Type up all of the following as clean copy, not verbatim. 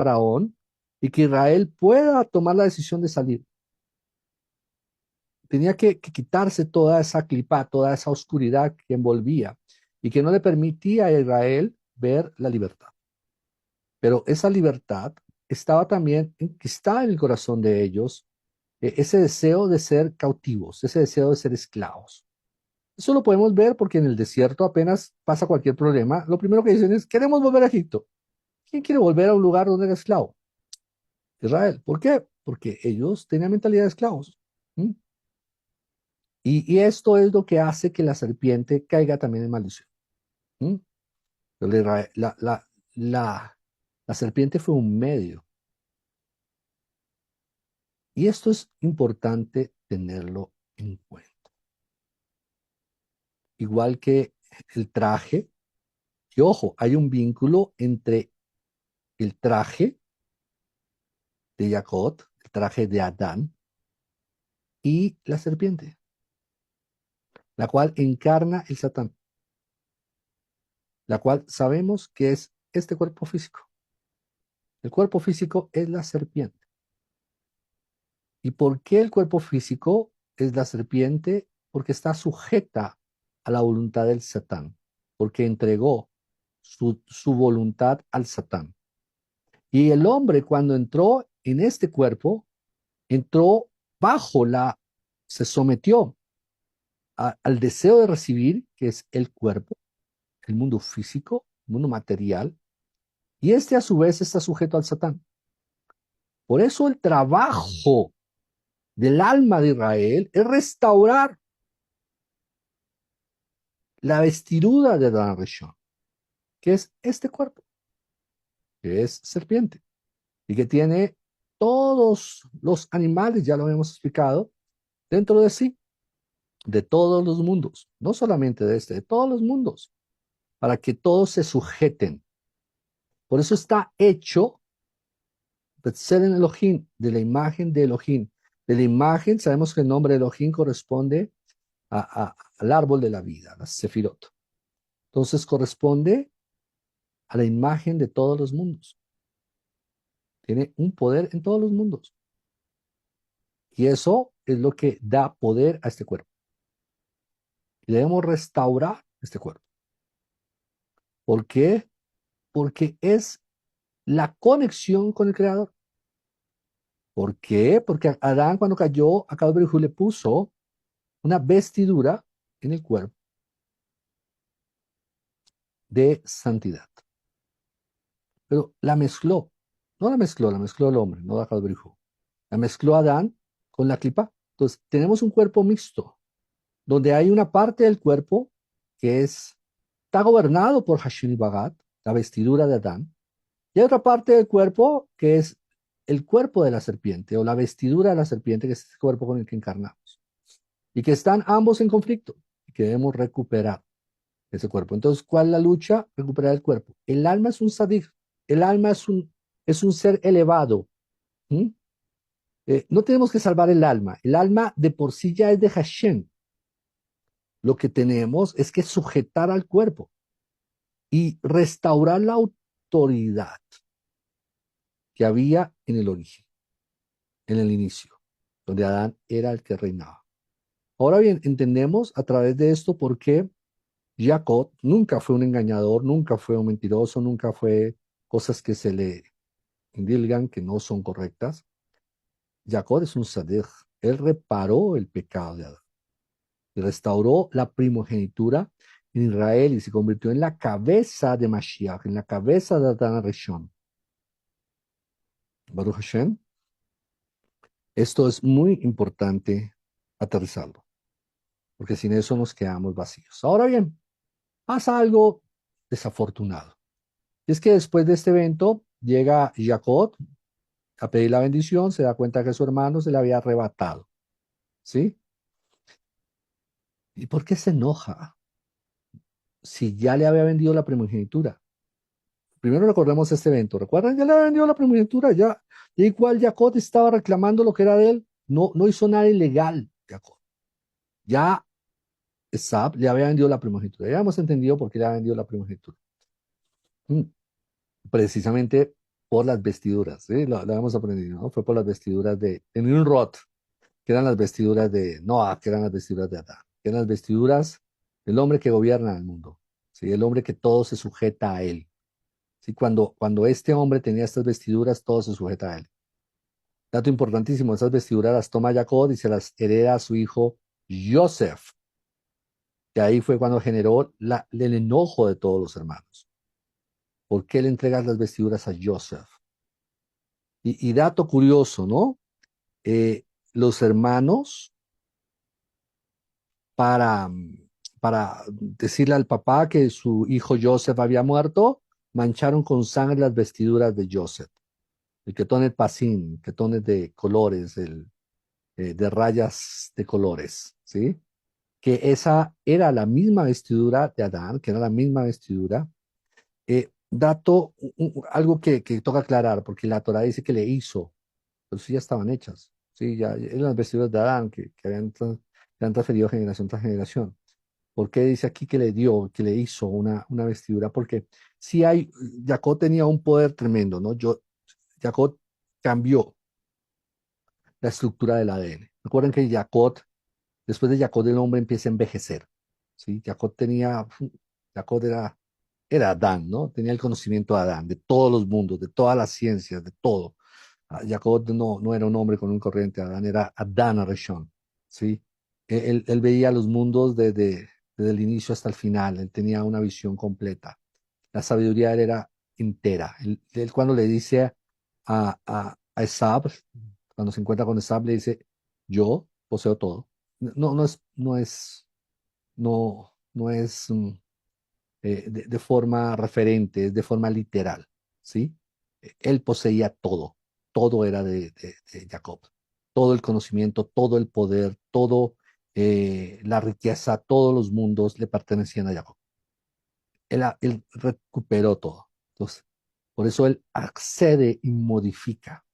Faraón y que Israel pueda tomar la decisión de salir. Tenía que quitarse toda esa clipa, toda esa oscuridad que envolvía y que no le permitía a Israel ver la libertad. Pero esa libertad estaba también enquistada en el corazón de ellos, ese deseo de ser cautivos, ese deseo de ser esclavos. Eso lo podemos ver porque en el desierto apenas pasa cualquier problema, lo primero que dicen es, queremos volver a Egipto. ¿Quién quiere volver a un lugar donde era esclavo? Israel. ¿Por qué? Porque ellos tenían mentalidad de esclavos. ¿Mm? Y esto es lo que hace que la serpiente caiga también en maldición. ¿Mm? La serpiente fue un medio. Y esto es importante tenerlo en cuenta. Igual que el traje, y ojo, hay un vínculo entre el traje de Jacob, el traje de Adán, y la serpiente, la cual encarna el Satán, la cual sabemos que es este cuerpo físico. El cuerpo físico es la serpiente. ¿Y por qué el cuerpo físico es la serpiente? Porque está sujeta a la voluntad del Satán, porque entregó su voluntad al Satán. Y el hombre cuando entró en este cuerpo, entró bajo se sometió al deseo de recibir, que es el cuerpo, el mundo físico, el mundo material, y este a su vez está sujeto al Satán. Por eso el trabajo del alma de Israel es restaurar la vestidura de Dan Rishon, que es este cuerpo, que es serpiente, y que tiene todos los animales, ya lo hemos explicado, dentro de sí, de todos los mundos, no solamente de este, de todos los mundos, para que todos se sujeten. Por eso está hecho Betzalel Elohim, de la imagen de Elohim. De la imagen, sabemos que el nombre Elohim corresponde al árbol de la vida, la Sefirot. Entonces corresponde a la imagen de todos los mundos. Tiene un poder en todos los mundos. Y eso es lo que da poder a este cuerpo. Y debemos restaurar este cuerpo. ¿Por qué? Porque es la conexión con el Creador. ¿Por qué? Porque Adán cuando cayó, a Hu le puso una vestidura en el cuerpo de santidad. Pero la mezcló. No la mezcló el hombre, no Akadosh Baruj Hu. La mezcló Adán con la clipa. Entonces, tenemos un cuerpo mixto, donde hay una parte del cuerpo que está gobernado por Hashem y Bagat, la vestidura de Adán, y hay otra parte del cuerpo que es el cuerpo de la serpiente o la vestidura de la serpiente, que es el cuerpo con el que encarnamos. Y que están ambos en conflicto y que debemos recuperar ese cuerpo. Entonces, ¿cuál es la lucha? Recuperar el cuerpo. El alma es un sadik, el alma es un ser elevado. ¿Mm? No tenemos que salvar el alma de por sí ya es de Hashem. Lo que tenemos es que sujetar al cuerpo y restaurar la autoridad que había en el origen, en el inicio, donde Adán era el que reinaba. Ahora bien, entendemos a través de esto por qué Jacob nunca fue un engañador, nunca fue un mentiroso, nunca fue cosas que se le indilgan que no son correctas. Jacob es un sadej. Él reparó el pecado de Adán y restauró la primogenitura en Israel y se convirtió en la cabeza de Mashiach, en la cabeza de Adán Rishon. Baruch Hashem. Esto es muy importante aterrizarlo, porque sin eso nos quedamos vacíos. Ahora bien, pasa algo desafortunado. Y es que después de este evento llega Jacob a pedir la bendición, se da cuenta que su hermano se le había arrebatado. ¿Sí? ¿Y por qué se enoja si ya le había vendido la primogenitura? Primero recordemos este evento. ¿Recuerdan? Ya le había vendido la primogenitura, ya. Y igual Jacob estaba reclamando lo que era de él. No, no hizo nada ilegal, Jacob. Ya Esab le había vendido la primogenitura. Ya hemos entendido por qué le había vendido la primogenitura. Mm, Precisamente por las vestiduras, ¿sí? Lo hemos aprendido, ¿no? Fue por las vestiduras de Nimrod, que eran las vestiduras de Noah, que eran las vestiduras de Adán, que eran las vestiduras del hombre que gobierna el mundo, ¿sí? El hombre que todo se sujeta a él. ¿Sí? Cuando este hombre tenía estas vestiduras, todo se sujeta a él. Dato importantísimo, esas vestiduras las toma Jacob y se las hereda a su hijo Joseph, que ahí fue cuando generó el enojo de todos los hermanos. ¿Por qué le entregas las vestiduras a Joseph? Y dato curioso, ¿no? Los hermanos, para, para decirle al papá que su hijo Joseph había muerto, mancharon con sangre las vestiduras de Joseph. El ketonet pasin, ketonet de colores, de rayas de colores, ¿sí? Que esa era la misma vestidura de Adán, que era la misma vestidura. Algo que toca aclarar, porque la Torah dice que le hizo, pero sí ya estaban hechas, sí, ya eran las vestiduras de Adán que que han transferido generación tras generación. ¿Por qué dice aquí que le dio, que le hizo una vestidura? Porque sí Jacob tenía un poder tremendo, ¿no? Jacob cambió la estructura del ADN. Recuerden que después de Jacob el hombre empieza a envejecer, ¿sí? Jacob era Adán, ¿no? Tenía el conocimiento de Adán, de todos los mundos, de todas las ciencias, de todo. Jacob no era un hombre con un corriente, Adán era Adán Arishon, ¿sí? Él veía los mundos desde el inicio hasta el final, él tenía una visión completa. La sabiduría de él era entera. Él cuando le dice a Esab, cuando se encuentra con Esab, le dice, yo poseo todo. No es de forma referente, es de forma literal, ¿sí? Él poseía todo, todo era de Jacob, todo el conocimiento, todo el poder, todo la riqueza, todos los mundos le pertenecían a Jacob. Él recuperó todo. Entonces, por eso él accede y modifica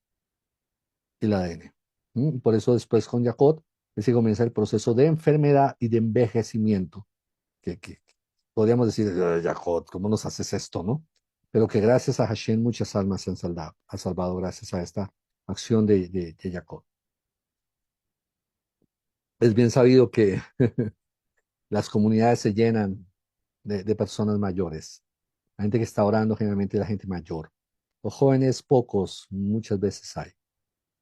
el ADN. ¿Mm? Por eso después con Jacob, se comienza el proceso de enfermedad y de envejecimiento que podríamos decir, Jacob, ¿cómo nos haces esto, no? Pero que gracias a Hashem muchas almas se han salvado gracias a esta acción de Jacob. Es bien sabido que las comunidades se llenan de personas mayores. La gente que está orando generalmente es la gente mayor. Los jóvenes, pocos, muchas veces hay.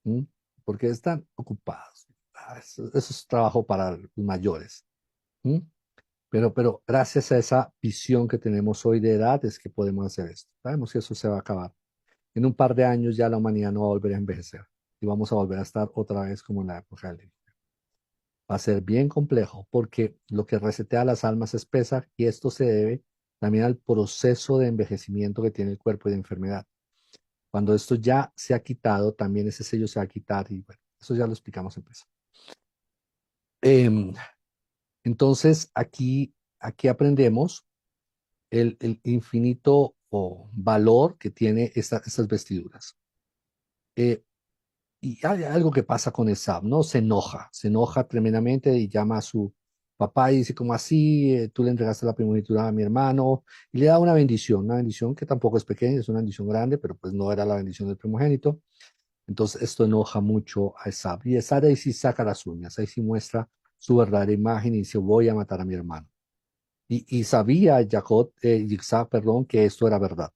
¿M? Porque están ocupados. Eso es trabajo para los mayores. ¿M? Pero gracias a esa visión que tenemos hoy de edad es que podemos hacer esto. Sabemos que eso se va a acabar. En un par de años ya la humanidad no va a volver a envejecer y vamos a volver a estar otra vez como en la época del libro. Va a ser bien complejo porque lo que resetea las almas es pesar y esto se debe también al proceso de envejecimiento que tiene el cuerpo y de enfermedad. Cuando esto ya se ha quitado, también ese sello se va a quitar y bueno, eso ya lo explicamos en Pesaj. Em, entonces, aquí aprendemos el infinito valor que tiene estas vestiduras. Eh, y hay algo que pasa con Esab, ¿no? Se enoja tremendamente y llama a su papá y dice, como así, tú le entregaste la primogenitura a mi hermano, y le da una bendición que tampoco es pequeña, es una bendición grande, pero pues no era la bendición del primogénito. Entonces esto enoja mucho a Esab. Y Esab ahí sí saca las uñas, ahí sí muestra su verdadera imagen y dice, voy a matar a mi hermano. Y sabía Yitzhak, perdón, que esto era verdad.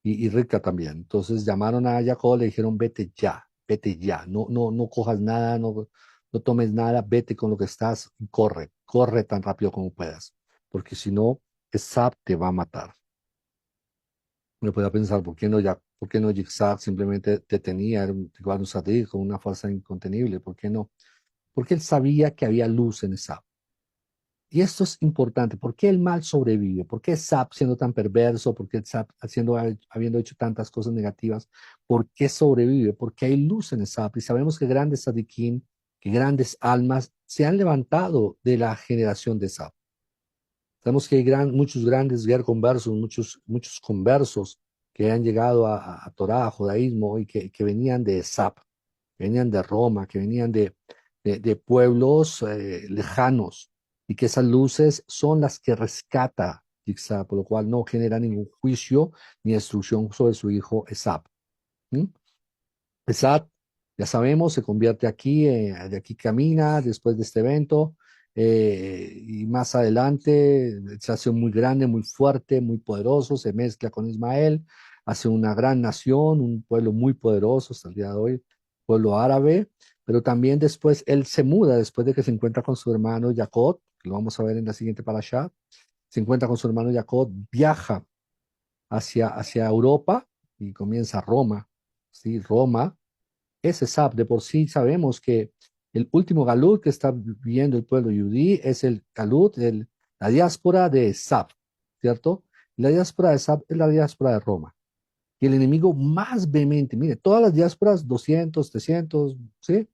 Y Rivka también. Entonces llamaron a Jacob, le dijeron, vete ya, no cojas nada, no tomes nada, vete con lo que estás y corre tan rápido como puedas, porque si no, Esab te va a matar. Me podía pensar, ¿por qué no Yitzhak simplemente te tenía, era igual un sadir con una fuerza incontenible? ¿Por qué no? Porque él sabía que había luz en Esab. Y esto es importante. ¿Por qué el mal sobrevive? ¿Por qué Sap siendo tan perverso? ¿Por qué Sap habiendo hecho tantas cosas negativas? ¿Por qué sobrevive? Porque hay luz en Sap. Y sabemos que grandes sadiquín, que grandes almas se han levantado de la generación de Sap. Sabemos que hay muchos grandes conversos, muchos conversos que han llegado a Torah, a judaísmo, y que venían de Sap, que venían de Roma, que venían de pueblos lejanos, y que esas luces son las que rescata Yitzhak, por lo cual no genera ningún juicio ni destrucción sobre su hijo Esab. ¿Mm? Esad, ya sabemos, se convierte aquí, de aquí camina después de este evento, y más adelante se hace muy grande, muy fuerte, muy poderoso, se mezcla con Ismael, hace una gran nación, un pueblo muy poderoso hasta el día de hoy, pueblo árabe, pero también después él se muda, después de que se encuentra con su hermano Jacob, que lo vamos a ver en la siguiente parasha, se encuentra con su hermano Jacob, viaja hacia Europa y comienza Roma, ¿sí? Roma ese SAP. De por sí sabemos que el último galut que está viviendo el pueblo yudí es el galut, la diáspora de SAP, ¿cierto? La diáspora de SAP es la diáspora de Roma. Y el enemigo más vehemente, mire, todas las diásporas, 200, 300, ¿sí?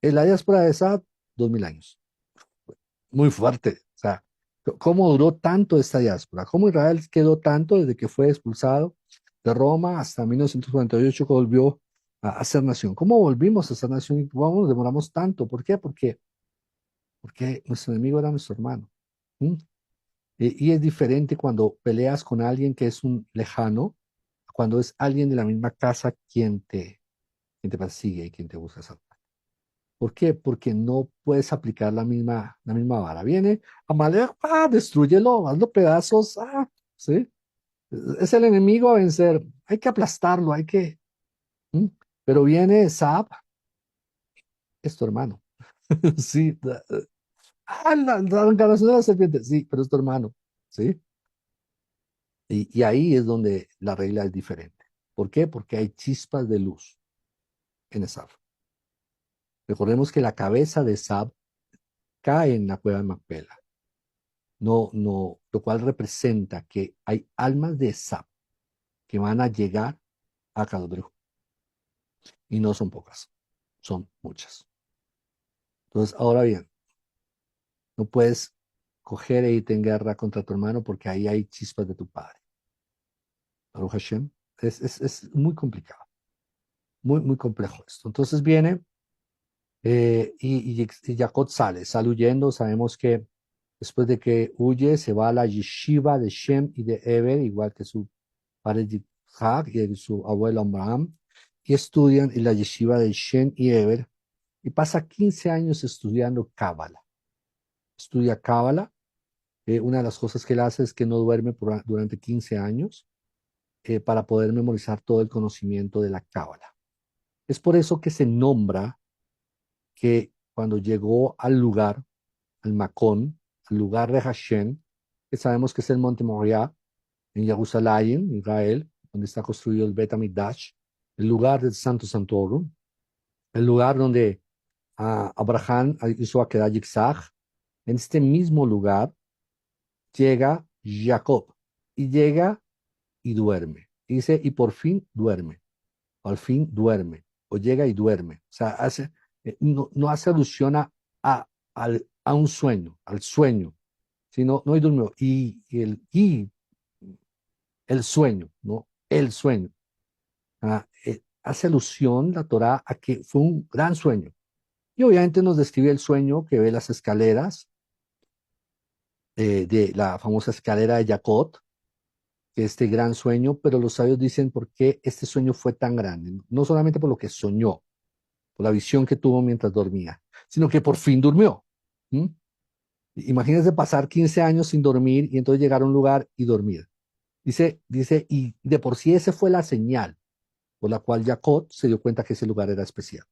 En la diáspora de SAP, 2000 años. Muy fuerte. O sea, ¿cómo duró tanto esta diáspora? ¿Cómo Israel quedó tanto desde que fue expulsado de Roma hasta 1948 que volvió a ser nación? ¿Cómo volvimos a ser nación y cómo nos demoramos tanto? ¿Por qué? Porque nuestro enemigo era nuestro hermano. ¿Mm? Y es diferente cuando peleas con alguien que es un lejano, cuando es alguien de la misma casa quien te persigue y quien te busca salvar. ¿Por qué? Porque no puedes aplicar la misma vara. Viene Amalek, destrúyelo, hazlo pedazos, ¿sí? Es el enemigo a vencer. Hay que aplastarlo, ¿Mm? Pero viene Saab, es tu hermano. Sí. La encarnación de la serpiente, sí, pero es tu hermano, ¿sí? Y ahí es donde la regla es diferente. ¿Por qué? Porque hay chispas de luz en Saab. Recordemos que la cabeza de Saab cae en la cueva de Macpela. No, no, lo cual representa que hay almas de SAP que van a llegar a Calabrejo. Y no son pocas, son muchas. Entonces, ahora bien, no puedes coger e irte en guerra contra tu hermano porque ahí hay chispas de tu padre. Baruch Hashem, es muy complicado, muy, muy complejo esto. Entonces viene, y Jacob sale huyendo. Sabemos que después de que huye, se va a la yeshiva de Shem y de Eber, igual que su padre Yitzhak y de su abuelo Abraham, y estudian en la yeshiva de Shem y Eber, y pasa 15 años estudiando Cábala. Estudia Cábala. Una de las cosas que él hace es que no duerme durante 15 años, para poder memorizar todo el conocimiento de la Cábala. Es por eso que se nombra que cuando llegó al lugar, al Macón, al lugar de Hashem, que sabemos que es el Monte Moriah, en Jerusalén, Israel, donde está construido el Bet HaMikdash, el lugar del Santo Santorum, el lugar donde Abraham hizo a quedar Yitzhak. En este mismo lugar llega Jacob y llega y duerme. Dice, y por fin duerme, al fin duerme, o llega y duerme. O sea, no hace alusión a un sueño, al sueño, sino no y durmió. Y el sueño, ¿no? El sueño. Hace alusión la Torá a que fue un gran sueño. Y obviamente nos describe el sueño que ve las escaleras, de la famosa escalera de Jacob, que este gran sueño, pero los sabios dicen por qué este sueño fue tan grande. No solamente por lo que soñó, por la visión que tuvo mientras dormía, sino que por fin durmió. ¿Mm? Imagínense pasar 15 años sin dormir y entonces llegar a un lugar y dormir. Dice, y de por sí esa fue la señal por la cual Jacob se dio cuenta que ese lugar era especial,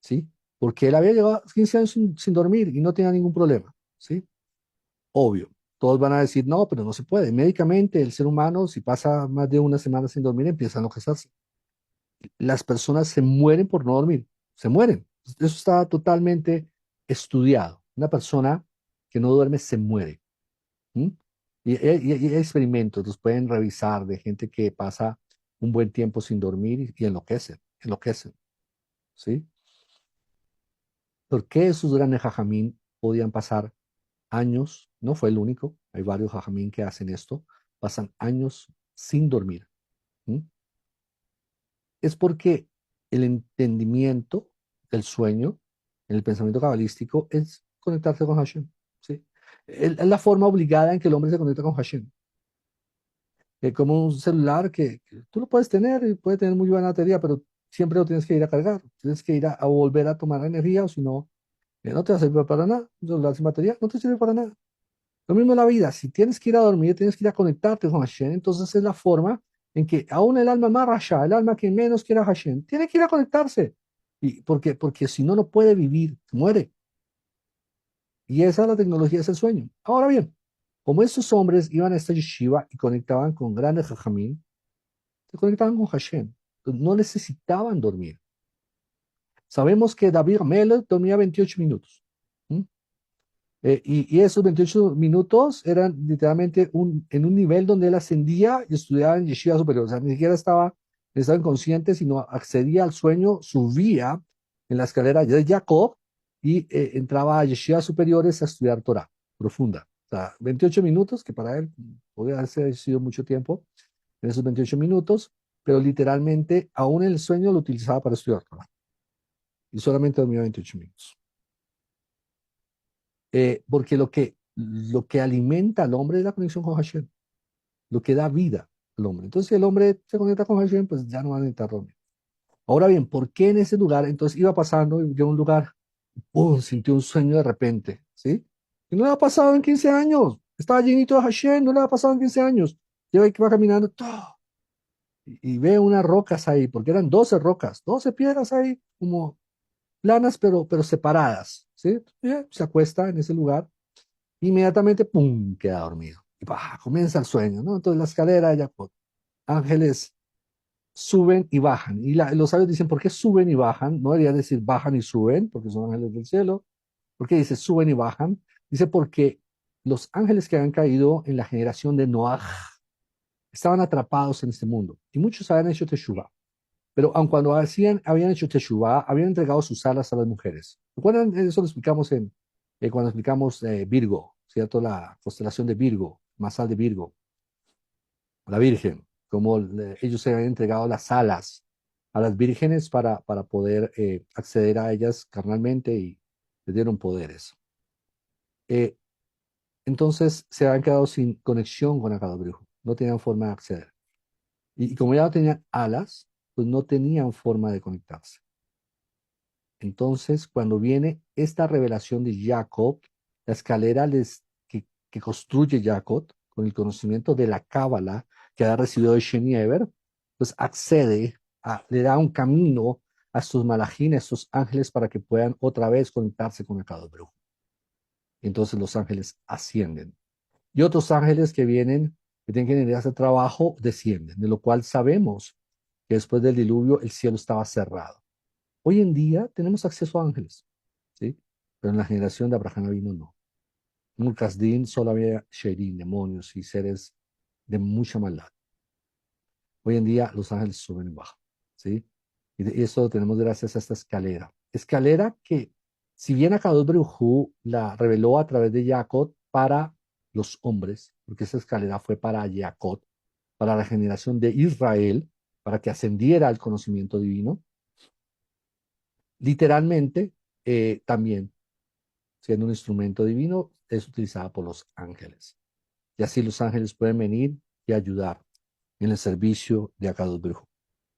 ¿sí? Porque él había llegado 15 años sin dormir y no tenía ningún problema, ¿sí? Obvio. Todos van a decir, no, pero no se puede. Médicamente, el ser humano, si pasa más de una semana sin dormir, empieza a enloquecerse. Las personas se mueren por no dormir, se mueren. Eso está totalmente estudiado. Una persona que no duerme se muere. ¿Mm? Y hay experimentos, los pueden revisar de gente que pasa un buen tiempo sin dormir y enloquecen, ¿sí? ¿Por qué esos grandes jajamín podían pasar años? No fue el único, hay varios jajamín que hacen esto, pasan años sin dormir. ¿Mm? Es porque el entendimiento del sueño, en el pensamiento cabalístico, es conectarse con Hashem, ¿sí? Es la forma obligada en que el hombre se conecta con Hashem. como un celular que tú lo puedes tener y puede tener muy buena batería, pero siempre lo tienes que ir a cargar, tienes que ir a volver a tomar energía o si no, no te va a servir para nada. Un celular sin batería no te sirve para nada. Lo mismo en la vida, si tienes que ir a dormir, tienes que ir a conectarte con Hashem, entonces es la forma en que aún el alma más rasha, el alma que menos quiera a Hashem, tiene que ir a conectarse. Porque si no, no puede vivir, muere. Y esa es la tecnología, es el sueño. Ahora bien, como estos hombres iban a esta yeshiva y conectaban con grandes jajamín, se conectaban con Hashem. Entonces, no necesitaban dormir. Sabemos que David Melech dormía 28 minutos. ¿Mm? Y esos 28 minutos eran literalmente en un nivel donde él ascendía y estudiaba en yeshiva superior. O sea, ni siquiera estaba inconsciente, sino accedía al sueño, subía en la escalera de Jacob y entraba a yeshivas superiores a estudiar Torah profunda. O sea, 28 minutos, que para él podría haber sido mucho tiempo, en esos 28 minutos, pero literalmente aún el sueño lo utilizaba para estudiar Torah. Y solamente dormía 28 minutos. Porque lo que alimenta al hombre es la conexión con Hashem, lo que da vida al hombre. Entonces, si el hombre se conecta con Hashem, pues ya no va a necesitar dormir. Ahora bien, ¿por qué en ese lugar? Entonces iba pasando y llegó a un lugar, ¡pum! Sintió un sueño de repente, ¿sí? Y no le ha pasado en 15 años. Estaba llenito de Hashem, no le ha pasado en 15 años. Lleva y va caminando, ¡toh! Y ve unas rocas ahí, porque eran 12 rocas, 12 piedras ahí, como planas, pero separadas, ¿sí? Y se acuesta en ese lugar. Inmediatamente, ¡pum!, queda dormido. Y comienza el sueño, ¿no? Entonces la escalera de Jacob, ángeles suben y bajan. Y los sabios dicen, ¿por qué suben y bajan? No debería decir bajan y suben, porque son ángeles del cielo. ¿Por qué dice suben y bajan? Dice porque los ángeles que habían caído en la generación de Noah estaban atrapados en este mundo. Y muchos habían hecho teshuvah. Pero aun cuando habían hecho teshuvah, habían entregado sus alas a las mujeres. ¿Recuerdan? Eso lo explicamos cuando explicamos Virgo, ¿cierto? La constelación de Virgo, masal de Virgo, la Virgen, como ellos se habían entregado las alas a las vírgenes para poder acceder a ellas carnalmente y les dieron poderes. Eh, entonces se habían quedado sin conexión con Akadosh Baruj Hu, no tenían forma de acceder. Y como ya no tenían alas, pues no tenían forma de conectarse. Entonces, cuando viene esta revelación de Jacob, la escalera que construye Jacob con el conocimiento de la Cábala que ha recibido de Sheni Eber, pues le da un camino a estos malajines, a estos ángeles, para que puedan otra vez conectarse con el Kadosh Baruj Hu. Entonces los ángeles ascienden. Y otros ángeles que tienen que venir a hacer trabajo, descienden, de lo cual sabemos que después del diluvio el cielo estaba cerrado. Hoy en día tenemos acceso a ángeles, ¿sí? Pero en la generación de Abraham vino no. En un Kasdim solo había Sherim, demonios y seres de mucha maldad. Hoy en día los ángeles suben y bajan, ¿sí? Y eso lo tenemos gracias a esta escalera. Escalera que, si bien Akadosh Baruj Hu la reveló a través de Jacob para los hombres, porque esa escalera fue para Jacob, para la generación de Israel, para que ascendiera al conocimiento divino, literalmente también siendo un instrumento divino, es utilizada por los ángeles. Y así los ángeles pueden venir y ayudar en el servicio de Akadosh Baruj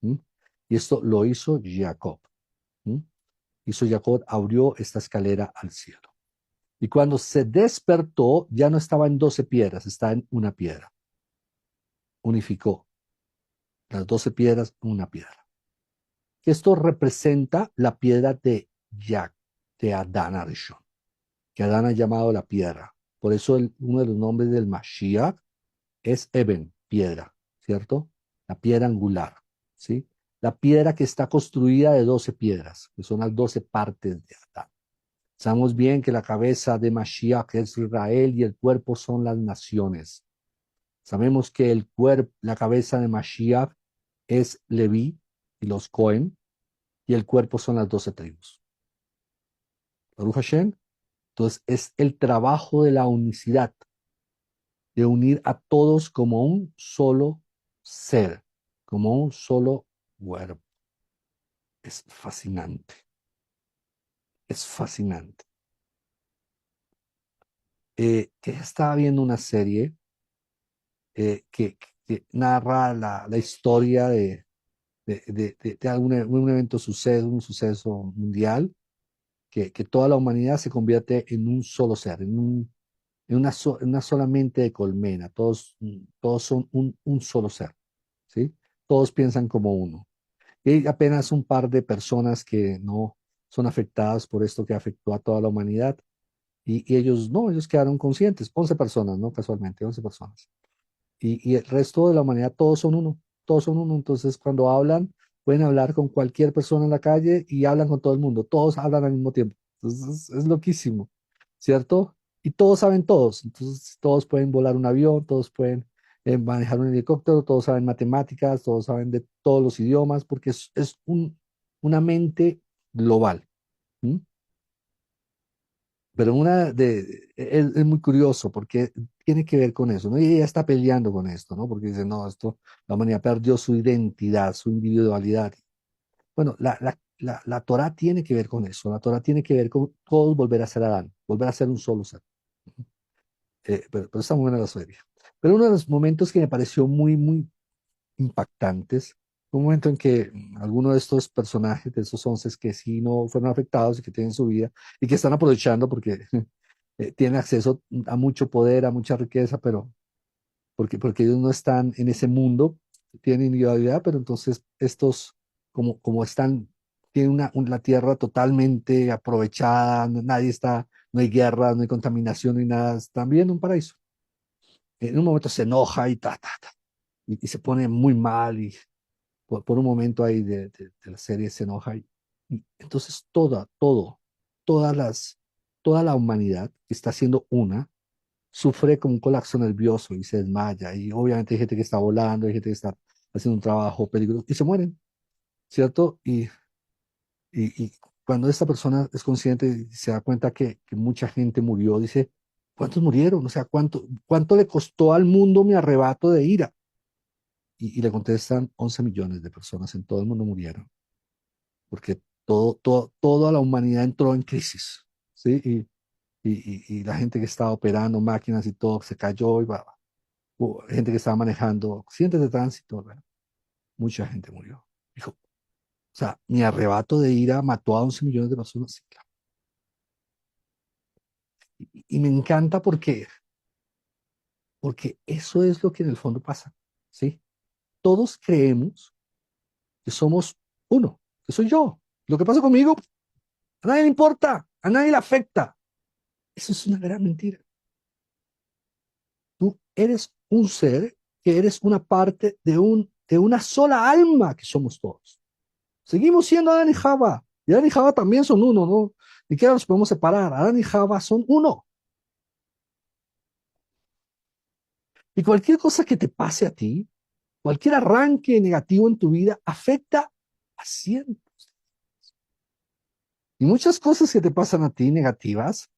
Hu. Y esto lo hizo Jacob. ¿M? Hizo Jacob, abrió esta escalera al cielo. Y cuando se despertó, ya no estaba en 12 piedras, estaba en una piedra. Unificó las 12 piedras en una piedra. Esto representa la piedra de de Adán Arishon, que Adán ha llamado la piedra. Por eso uno de los nombres del Mashiach es Eben, piedra, ¿cierto? La piedra angular, ¿sí? La piedra que está construida de 12 piedras, que son las 12 partes de Adán. Sabemos bien que la cabeza de Mashiach es Israel y el cuerpo son las naciones. Sabemos que la cabeza de Mashiach es Leví y los Cohen, y el cuerpo son las 12 tribus. Baruch Hashem. Entonces es el trabajo de la unicidad, de unir a todos como un solo ser, como un solo cuerpo. Es fascinante, es fascinante. Que estaba viendo una serie que que narra la historia de un evento suceso, un suceso mundial, que toda la humanidad se convierte en un solo ser, en una sola mente de colmena. Todos son un solo ser, ¿sí? Todos piensan como uno. Y hay apenas un par de personas que no son afectadas por esto que afectó a toda la humanidad. Y ellos no, ellos quedaron conscientes. 11 personas, ¿no? Casualmente, 11 personas. Y el resto de la humanidad, todos son uno, todos son uno. Entonces, cuando hablan, pueden hablar con cualquier persona en la calle y hablan con todo el mundo. Todos hablan al mismo tiempo. Entonces, es loquísimo, ¿cierto? Y todos saben todos. Entonces, todos pueden volar un avión, todos pueden manejar un helicóptero, todos saben matemáticas, todos saben de todos los idiomas, porque es una mente global. ¿M? Pero es muy curioso porque tiene que ver con eso, ¿no? Y ella está peleando con esto, ¿no? Porque dice, no, la humanidad perdió su identidad, su individualidad. Bueno, la Torah tiene que ver con eso, la Torah tiene que ver con todos volver a ser Adán, volver a ser un solo ser. Pero está muy buena la serie. Pero uno de los momentos que me pareció muy impactantes fue un momento en que alguno de estos personajes, de esos 11 que sí no fueron afectados y que tienen su vida y que están aprovechando porque tienen acceso a mucho poder, a mucha riqueza, pero porque ellos no están en ese mundo, tienen individualidad, pero entonces estos, como están, tienen la tierra totalmente aprovechada, nadie está, no hay guerra, no hay contaminación, no hay nada, están viendo un paraíso. En un momento se enoja y y se pone muy mal y por un momento ahí de la serie se enoja y entonces todas las, toda la humanidad que está siendo una, sufre como un colapso nervioso y se desmaya. Y obviamente hay gente que está volando, hay gente que está haciendo un trabajo peligroso y se mueren, ¿cierto? Y cuando esta persona es consciente y se da cuenta que mucha gente murió, dice, ¿cuántos murieron? O sea, ¿cuánto le costó al mundo mi arrebato de ira? Y le contestan, 11 millones de personas en todo el mundo murieron, porque toda la humanidad entró en crisis, ¿sí? Y la gente que estaba operando máquinas y todo se cayó y hubo gente que estaba manejando accidentes de tránsito, ¿verdad? Mucha gente murió. Dijo, o sea, mi arrebato de ira mató a 11 millones de personas. Sí, claro. Y me encanta porque eso es lo que en el fondo pasa, ¿sí? Todos creemos que somos uno, que soy yo. Lo que pasa conmigo, a nadie le importa, a nadie le afecta. Eso es una gran mentira. Tú eres un ser que eres una parte de una sola alma que somos todos. Seguimos siendo Adán y Java. Y Adán y Java también son uno, ¿no? Ni siquiera los podemos separar. Adán y Java son uno. Y cualquier cosa que te pase a ti, cualquier arranque negativo en tu vida, afecta a cientos. Y muchas cosas que te pasan a ti negativas,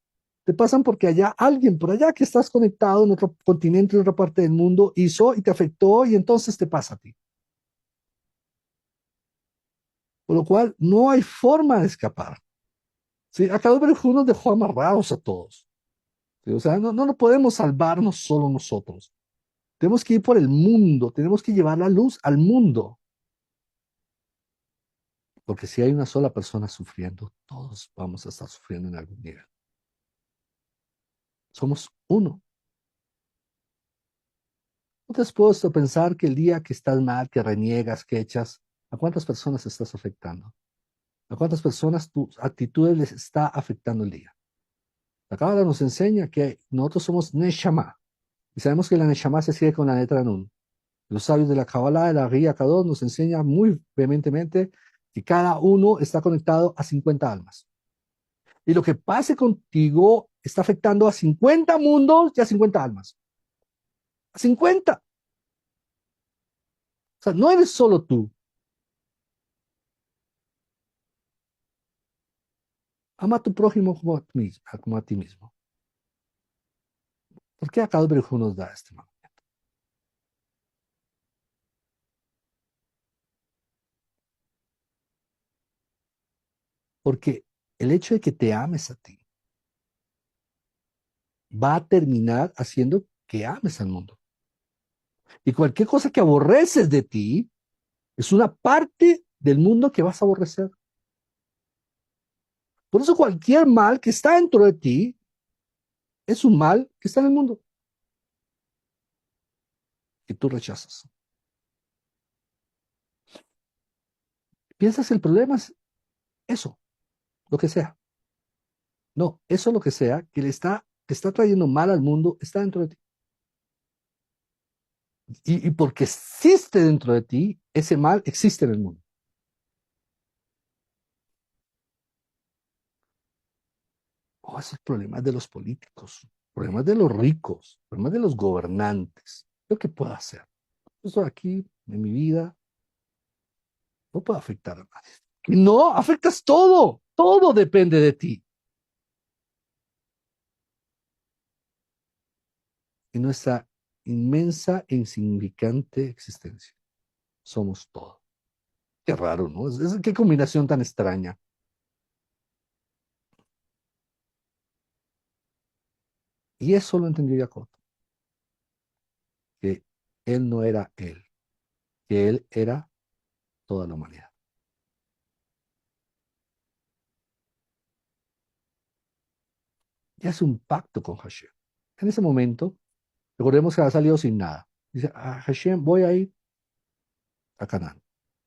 te pasan porque allá alguien por allá que estás conectado en otro continente, en otra parte del mundo, hizo y te afectó y entonces te pasa a ti. Por lo cual no hay forma de escapar. ¿Sí? Acá Hu nos dejó amarrados a todos. ¿Sí? O sea, no podemos salvarnos solo nosotros. Tenemos que ir por el mundo, tenemos que llevar la luz al mundo. Porque si hay una sola persona sufriendo, todos vamos a estar sufriendo en algún nivel. Somos uno. ¿No te has puesto a pensar que el día que estás mal, que reniegas, que echas, a cuántas personas estás afectando? ¿A cuántas personas tus actitudes les está afectando el día? La Cábala nos enseña que nosotros somos Neshama. Y sabemos que la Neshama se sigue con la letra Nun. Los sabios de la Kabbalah, de la Ría Kadosh, nos enseñan muy vehementemente que cada uno está conectado a 50 almas. Y lo que pase contigo está afectando a 50 mundos y a 50 almas. A 50. O sea, no eres solo tú. Ama a tu prójimo como a ti mismo. ¿Por qué acá Hu nos da este mano? Porque el hecho de que te ames a ti va a terminar haciendo que ames al mundo. Y cualquier cosa que aborreces de ti es una parte del mundo que vas a aborrecer. Por eso cualquier mal que está dentro de ti es un mal que está en el mundo que tú rechazas. Piensas el problema es eso, lo que sea. No, eso lo que sea que te está trayendo mal al mundo está dentro de ti. Y porque existe dentro de ti, ese mal existe en el mundo. Oh, esos problemas de los políticos, problemas de los ricos, problemas de los gobernantes. ¿Yo qué puedo hacer? Esto aquí, en mi vida, no puedo afectar a nadie. Y no, afectas todo. Todo depende de ti. En nuestra inmensa e insignificante existencia. Somos todo. Qué raro, ¿no? Qué combinación tan extraña. Y eso lo entendió Jacob, que él no era él, que él era toda la humanidad. Y hace un pacto con Hashem. En ese momento, recordemos que ha salido sin nada. Dice, a Hashem, voy a ir a Canaán,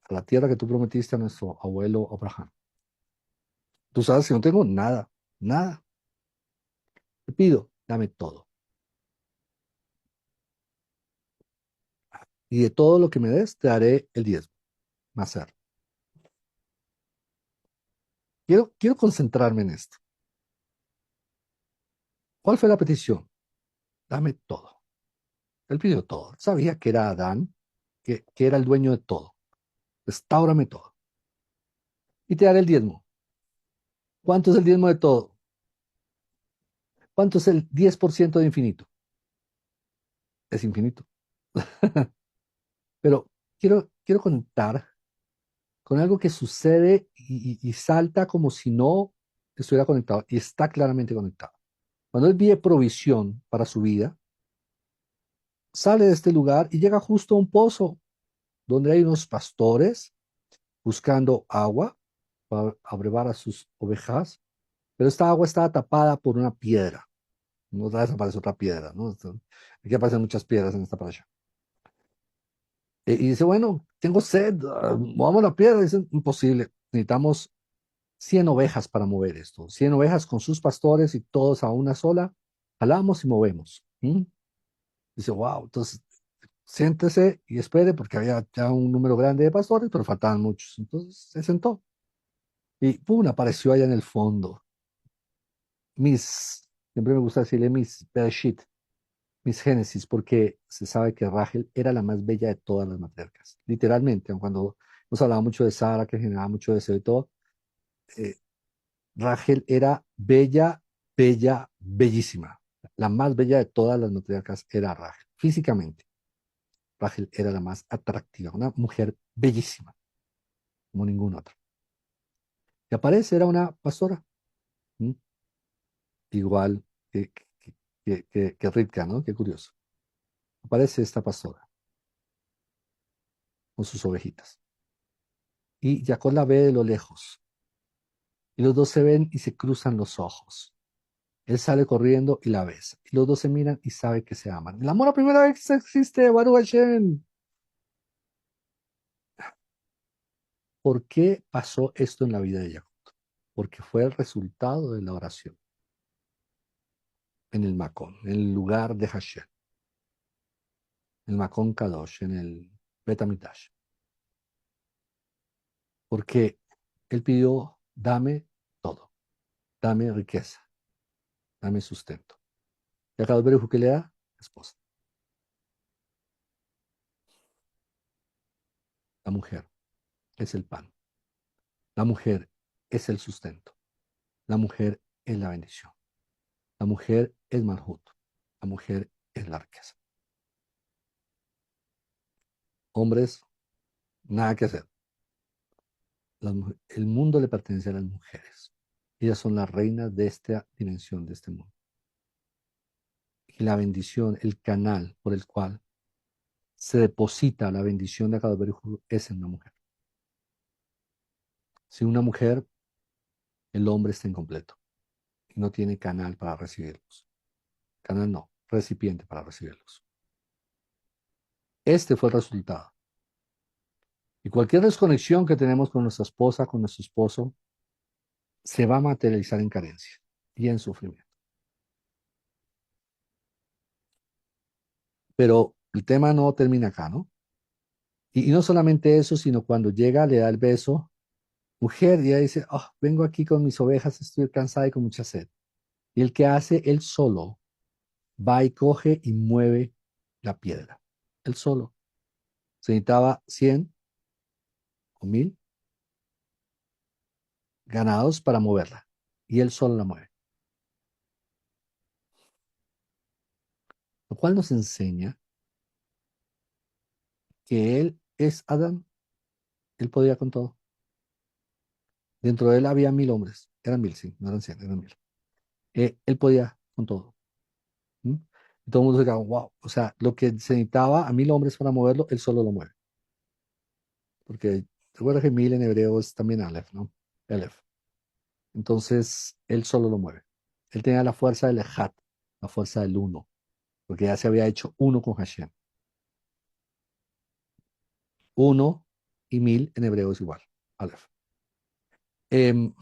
a la tierra que tú prometiste a nuestro abuelo Abraham. Tú sabes que no tengo nada, nada. Te pido, dame todo. Y de todo lo que me des, te daré el diezmo. Maser. Quiero concentrarme en esto. ¿Cuál fue la petición? Dame todo. Él pidió todo. Sabía que era Adán, que era el dueño de todo. Restáurame todo. Y te daré el diezmo. ¿Cuánto es el diezmo de todo? ¿Cuánto es el 10% de infinito? Es infinito. Pero quiero conectar con algo que sucede y salta como si no estuviera conectado. Y está claramente conectado. Cuando él pide provisión para su vida, sale de este lugar y llega justo a un pozo donde hay unos pastores buscando agua para abrevar a sus ovejas, pero esta agua estaba tapada por una piedra. No otra vez aparece otra piedra, ¿no? Aquí aparecen muchas piedras en esta playa. Y dice, bueno, tengo sed, movamos la piedra. Dice, imposible, necesitamos 100 ovejas para mover esto. 100 ovejas con sus pastores y todos a una sola, jalamos y movemos. ¿Mm? Dice, wow, entonces siéntese y espere porque había ya un número grande de pastores, pero faltaban muchos. Entonces se sentó y ¡pum! Apareció allá en el fondo. Siempre me gusta decirle Miss Bereshit, Miss Génesis, porque se sabe que Rachel era la más bella de todas las matriarcas. Literalmente, aun cuando hemos hablado mucho de Sara, que generaba mucho deseo y todo, eh, Rachel era bella, bella, bellísima. La más bella de todas las matriarcas era Rachel, físicamente. Rachel era la más atractiva, una mujer bellísima, como ninguna otra. Y aparece, era una pastora, ¿m? Igual que Ritka, ¿no? Qué curioso. Aparece esta pastora con sus ovejitas. Y Jacob la ve de lo lejos. Y los dos se ven y se cruzan los ojos. Él sale corriendo y la besa. Y los dos se miran y sabe que se aman. El amor a primera vez existe, Baruch Hashem. ¿Por qué pasó esto en la vida de Jacob? Porque fue el resultado de la oración en el Macón, en el lugar de Hashem, en el Macón Kadosh, en el Bet Hamikdash. Porque él pidió, dame todo, dame riqueza, dame sustento. Y a cada Baruj que le da, esposa. La mujer es el pan. La mujer es el sustento. La mujer es la bendición. La mujer es Malhut. La mujer es la riqueza. Hombres, nada que hacer. El mundo le pertenece a las mujeres. Ellas son las reinas de esta dimensión, de este mundo. Y la bendición, el canal por el cual se deposita la bendición de Akadosh Baruj Hu es en una mujer. Si una mujer, el hombre está incompleto y no tiene canal para recibirlos. Canal no, recipiente para recibirlos. Este fue el resultado. Y cualquier desconexión que tenemos con nuestra esposa, con nuestro esposo, se va a materializar en carencia y en sufrimiento. Pero el tema no termina acá, ¿no? Y no solamente eso, sino cuando llega, le da el beso, mujer, y ella dice, oh, vengo aquí con mis ovejas, estoy cansada y con mucha sed. Y el que hace, él solo, va y coge y mueve la piedra. Él solo. Se necesitaba 100 o 1000 ganados para moverla. Y él solo la mueve. Lo cual nos enseña que él es Adán. Él podía con todo. Dentro de él había 1000 hombres. Eran 1000, sí, no eran 100, eran 1000. Él podía con todo. ¿Mm? Y todo el mundo se quedaba, wow. O sea, lo que se necesitaba a 1000 hombres para moverlo, él solo lo mueve. Porque recuerda que 1000 en hebreo es también Aleph, ¿no? Aleph. Entonces, él solo lo mueve. Él tenía la fuerza del Ejat, la fuerza del uno, porque ya se había hecho uno con Hashem. 1 y 1000 en hebreo es igual. Aleph. Dame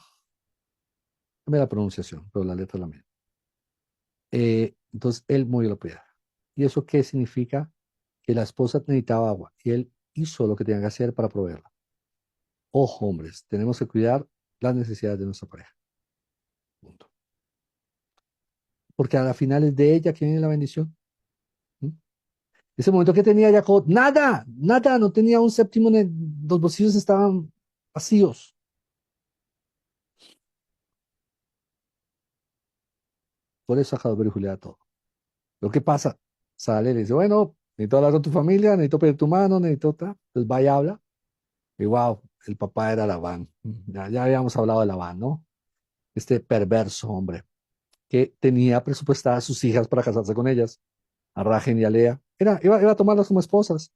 la pronunciación, pero la letra es la misma. Entonces, él movió la piedra. ¿Y eso qué significa? Que la esposa necesitaba agua y él hizo lo que tenía que hacer para proveerla. Ojo, hombres, tenemos que cuidar las necesidades de nuestra pareja. Punto. Porque a la final es de ella que viene la bendición. ¿Mm? Ese momento que tenía Jacob, nada, nada, no tenía un séptimo, los bolsillos estaban vacíos. Por eso a Jacob y Julia todo. Lo que pasa, sale y le dice, bueno, necesito hablar con tu familia, necesito pedir tu mano, necesito tal. Entonces va y habla. Y wow, el papá era Labán. Ya habíamos hablado de Labán, ¿no? Este perverso hombre que tenía presupuestadas sus hijas para casarse con ellas, a Rajen y a Lea. Iba a tomarlas como esposas.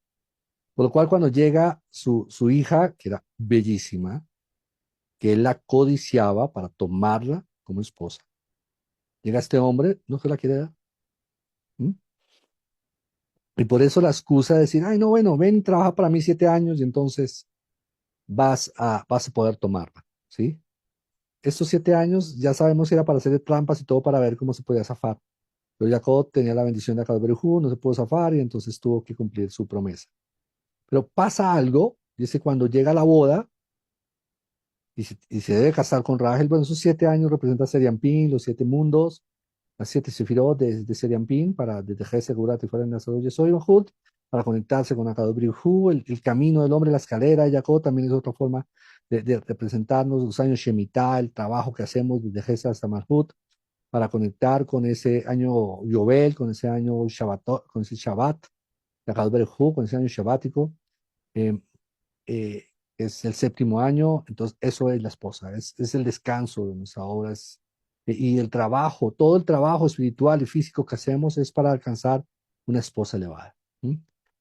Por lo cual cuando llega su hija, que era bellísima, que él la codiciaba para tomarla como esposa, llega este hombre, no se la quiere dar. ¿Mm? Y por eso la excusa de decir, ay, no, bueno, ven, trabaja para mí 7 años y entonces vas a poder tomarla, ¿sí? Estos 7 años ya sabemos que era para hacer trampas y todo para ver cómo se podía zafar. Pero Jacob tenía la bendición de Akadosh Baruj Hu, no se pudo zafar y entonces tuvo que cumplir su promesa. Pero pasa algo, dice, cuando llega la boda y se debe casar con Rachel, bueno, esos 7 años representan Seriampín, los 7 mundos, las 7 sefirot de Seriampín, para desde Gesed, Gurat y fuera en Nazaret, yo soy Mahut, para conectarse con Akadosh Baruj Hu, el camino del hombre, la escalera de Jacob también es otra forma de representarnos, los años Shemitah, el trabajo que hacemos desde Gesed hasta Malhut, para conectar con ese año Yobel, con ese año Shabbat, con ese Shabbat, de Akadosh Baruj Hu, con ese año shabático. eh, eh, es el séptimo año, entonces eso es la esposa, es el descanso de nuestras obras y el trabajo, todo el trabajo espiritual y físico que hacemos es para alcanzar una esposa elevada. ¿Mm?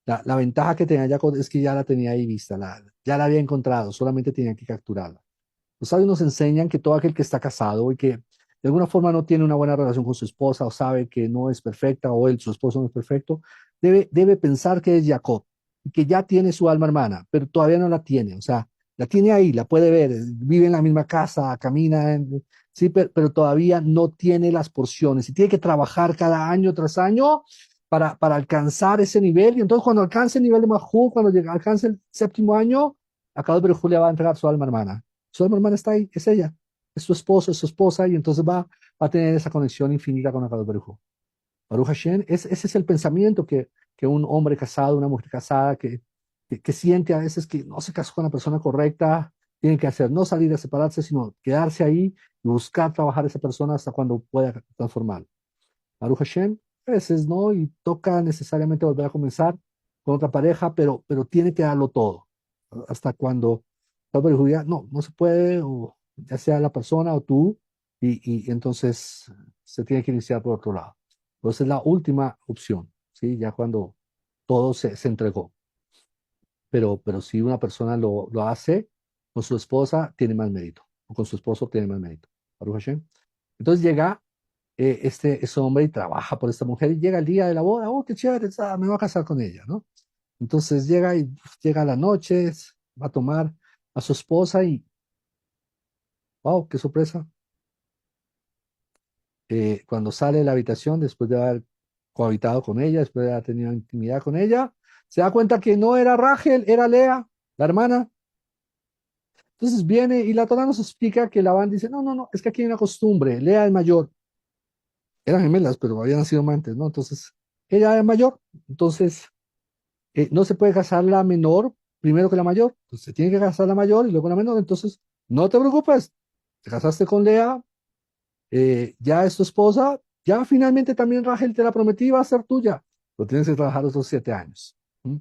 La ventaja que tenía Jacob es que ya la tenía ahí vista, ya la había encontrado, solamente tenía que capturarla. Los sabios nos enseñan que todo aquel que está casado y que de alguna forma no tiene una buena relación con su esposa o sabe que no es perfecta o él, su esposo no es perfecto, debe pensar que es Jacob y que ya tiene su alma hermana, pero todavía no la tiene. O sea, la tiene ahí, la puede ver, vive en la misma casa, camina, sí, pero todavía no tiene las porciones y tiene que trabajar cada año tras año para alcanzar ese nivel. Y entonces cuando alcance el nivel de Mahú, cuando alcance el séptimo año, acá de Julia va a entregar su alma hermana. Su alma hermana está ahí, es ella, es su esposo, es su esposa, y entonces va a tener esa conexión infinita con Akadosh Baruj Hu. Baruch Hashem, ese es el pensamiento que un hombre casado, una mujer casada, que siente a veces que no se casó con la persona correcta, tiene que hacer, no salir a separarse, sino quedarse ahí y buscar trabajar a esa persona hasta cuando pueda transformar. Baruch Hashem, a veces no, y toca necesariamente volver a comenzar con otra pareja, pero tiene que darlo todo, hasta cuando tal vez ya no se puede, o ya sea la persona o tú, y entonces se tiene que iniciar por otro lado. Entonces es la última opción, ¿sí? Ya cuando todo se entregó. Pero si una persona lo hace con su esposa, tiene más mérito, o con su esposo tiene más mérito. Baruch Hashem. Entonces llega ese hombre y trabaja por esta mujer y llega el día de la boda, oh, qué chévere, me voy a casar con ella, ¿no? Entonces llega y llega la noche, va a tomar a su esposa y, wow, qué sorpresa. Cuando sale de la habitación, después de haber cohabitado con ella, después de haber tenido intimidad con ella, se da cuenta que no era Rachel, era Lea, la hermana. Entonces viene y la Torá nos explica que Labán dice, no, no, no, es que aquí hay una costumbre, Lea es mayor. Eran gemelas, pero habían nacido antes, ¿no? Entonces, ella es mayor, entonces no se puede casar la menor primero que la mayor. Entonces, se tiene que casar la mayor y luego la menor. Entonces, no te preocupes, te casaste con Lea, ya es tu esposa, ya finalmente también Rachel te la prometí, va a ser tuya. Lo tienes que trabajar otros 7 años. ¿Mm?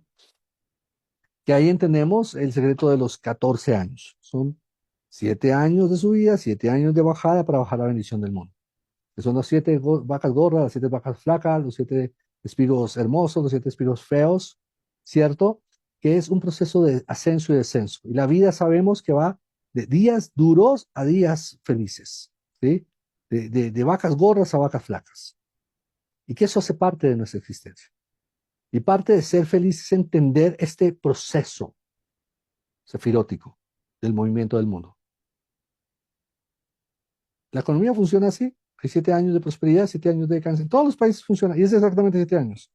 Que ahí entendemos el secreto de los 14 años. Son 7 años de subida, 7 años de bajada para bajar la bendición del mundo. Que son las 7 vacas gordas, las 7 vacas flacas, los 7 espigos hermosos, los 7 espigos feos, ¿cierto? Que es un proceso de ascenso y descenso. Y la vida sabemos que va de días duros a días felices, ¿sí? De vacas gordas a vacas flacas. Y que eso hace parte de nuestra existencia. Y parte de ser feliz es entender este proceso sefirótico del movimiento del mundo. La economía funciona así. Hay 7 años de prosperidad, 7 años de decadencia. En todos los países funciona. Y es exactamente 7 años.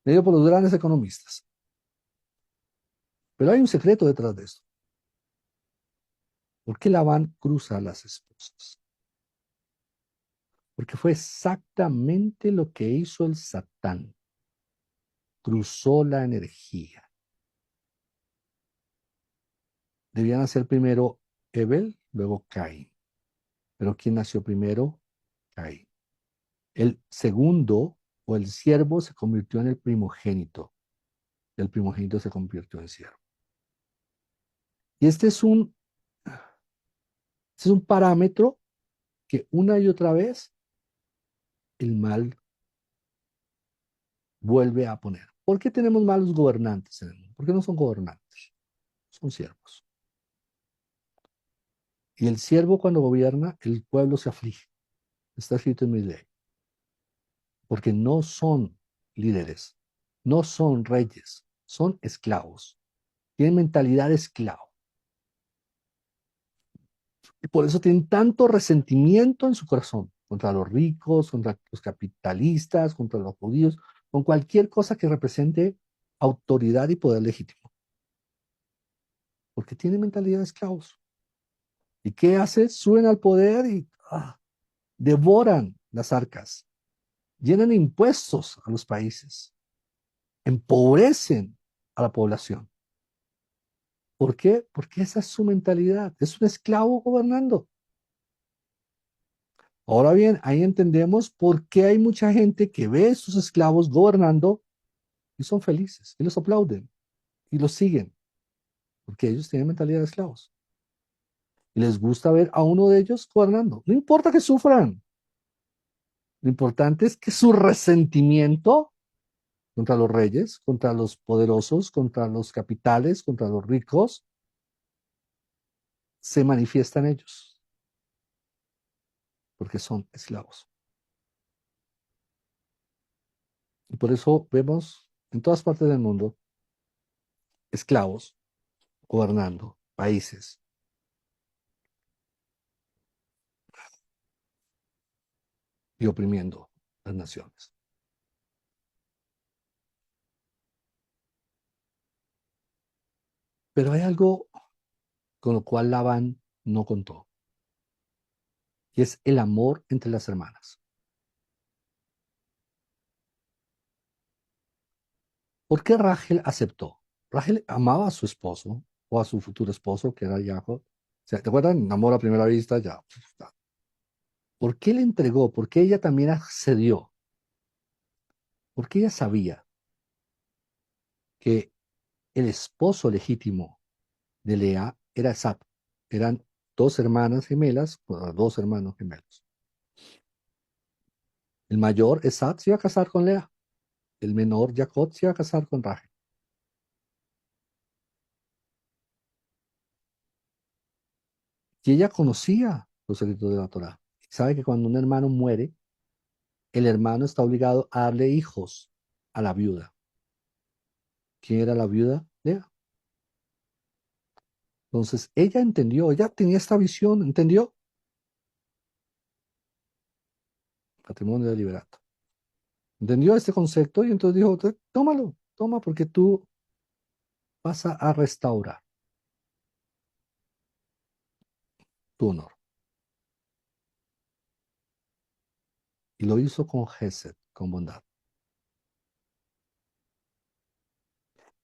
Medido por los grandes economistas. Pero hay un secreto detrás de esto. ¿Por qué Labán cruza a las esposas? Porque fue exactamente lo que hizo el Satán. Cruzó la energía. Debía nacer primero Abel, luego Caín. Pero ¿quién nació primero? Caín. El segundo o el siervo se convirtió en el primogénito. El primogénito se convirtió en siervo. Y este es un parámetro que una y otra vez el mal vuelve a poner. ¿Por qué tenemos malos gobernantes en el mundo? ¿Por qué no son gobernantes? Son siervos. Y el siervo cuando gobierna, el pueblo se aflige. Está escrito en mi ley. Porque no son líderes, no son reyes, son esclavos. Tienen mentalidad de esclavo. Y por eso tienen tanto resentimiento en su corazón contra los ricos, contra los capitalistas, contra los judíos, con cualquier cosa que represente autoridad y poder legítimo. Porque tienen mentalidad de esclavos. ¿Y qué hace? Suben al poder y devoran las arcas, llenan impuestos a los países, empobrecen a la población. ¿Por qué? Porque esa es su mentalidad. Es un esclavo gobernando. Ahora bien, ahí entendemos por qué hay mucha gente que ve a estos esclavos gobernando y son felices, y los aplauden, y los siguen, porque ellos tienen mentalidad de esclavos. Y les gusta ver a uno de ellos gobernando. No importa que sufran. Lo importante es que su resentimiento contra los reyes, contra los poderosos, contra los capitales, contra los ricos, se manifiesta en ellos, porque son esclavos. Y por eso vemos en todas partes del mundo esclavos gobernando países y oprimiendo las naciones. Pero hay algo con lo cual Labán no contó, y es el amor entre las hermanas. ¿Por qué Rachel aceptó? Rachel amaba a su esposo o a su futuro esposo, que era Jacob. O sea, ¿te acuerdan? Amor a primera vista, ya. ¿Por qué le entregó? ¿Por qué ella también accedió? Porque ella sabía que el esposo legítimo de Lea era Esab. Eran dos hermanas gemelas, o dos hermanos gemelos. El mayor, Esab, se iba a casar con Lea. el menor Jacob se iba a casar con Rachel. Y ella conocía los secretos de la Torá. Sabe que cuando un hermano muere, el hermano está obligado a darle hijos a la viuda. ¿Quién era la viuda? Lea. Entonces ella entendió, ella tenía esta visión, entendió. Patrimonio de liberato. Entendió este concepto y entonces dijo, tómalo, toma porque tú vas a restaurar tu honor. Y lo hizo con gesed, con bondad.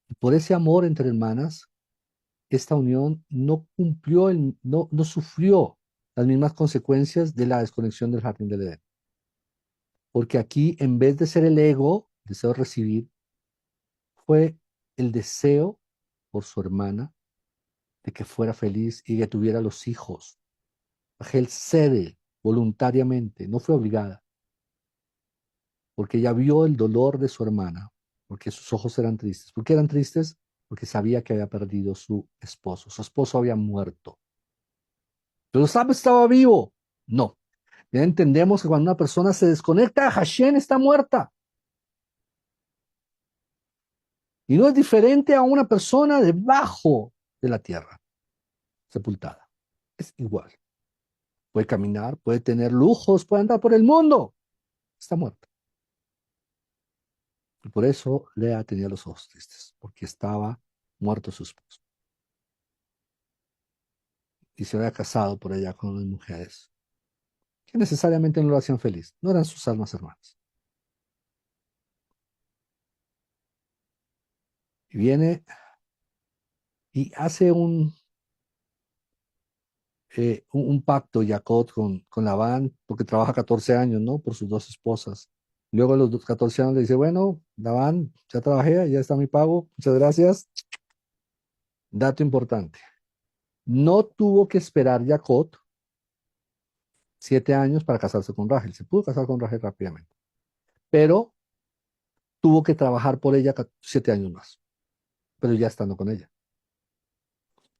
Y por ese amor entre hermanas, esta unión no cumplió, no sufrió las mismas consecuencias de la desconexión del jardín del Edén. Porque aquí, en vez de ser el ego, el deseo de recibir, fue el deseo por su hermana de que fuera feliz y que tuviera los hijos. Rachel cede voluntariamente, no fue obligada, porque ella vio el dolor de su hermana, porque sus ojos eran tristes. ¿Por qué eran tristes? Porque sabía que había perdido su esposo. Su esposo había muerto. Pero Sab estaba vivo. No. Ya entendemos que cuando una persona se desconecta, Hashem está muerta. Y no es diferente a una persona debajo de la tierra, sepultada. Es igual. Puede caminar, puede tener lujos, puede andar por el mundo. Está muerta. Y por eso Lea tenía los ojos tristes, porque estaba muerto su esposo. Y se había casado por allá con unas mujeres que necesariamente no lo hacían feliz, no eran sus almas hermanas. Y viene y hace un pacto Jacob con Labán, porque trabaja 14 años, ¿no? Por sus dos esposas. Luego a los 14 años le dice, bueno, Labán, ya trabajé, ya está mi pago, muchas gracias. Dato importante, no tuvo que esperar Jacob 7 años para casarse con Rachel, se pudo casar con Rachel rápidamente, pero tuvo que trabajar por ella 7 años más, pero ya estando con ella.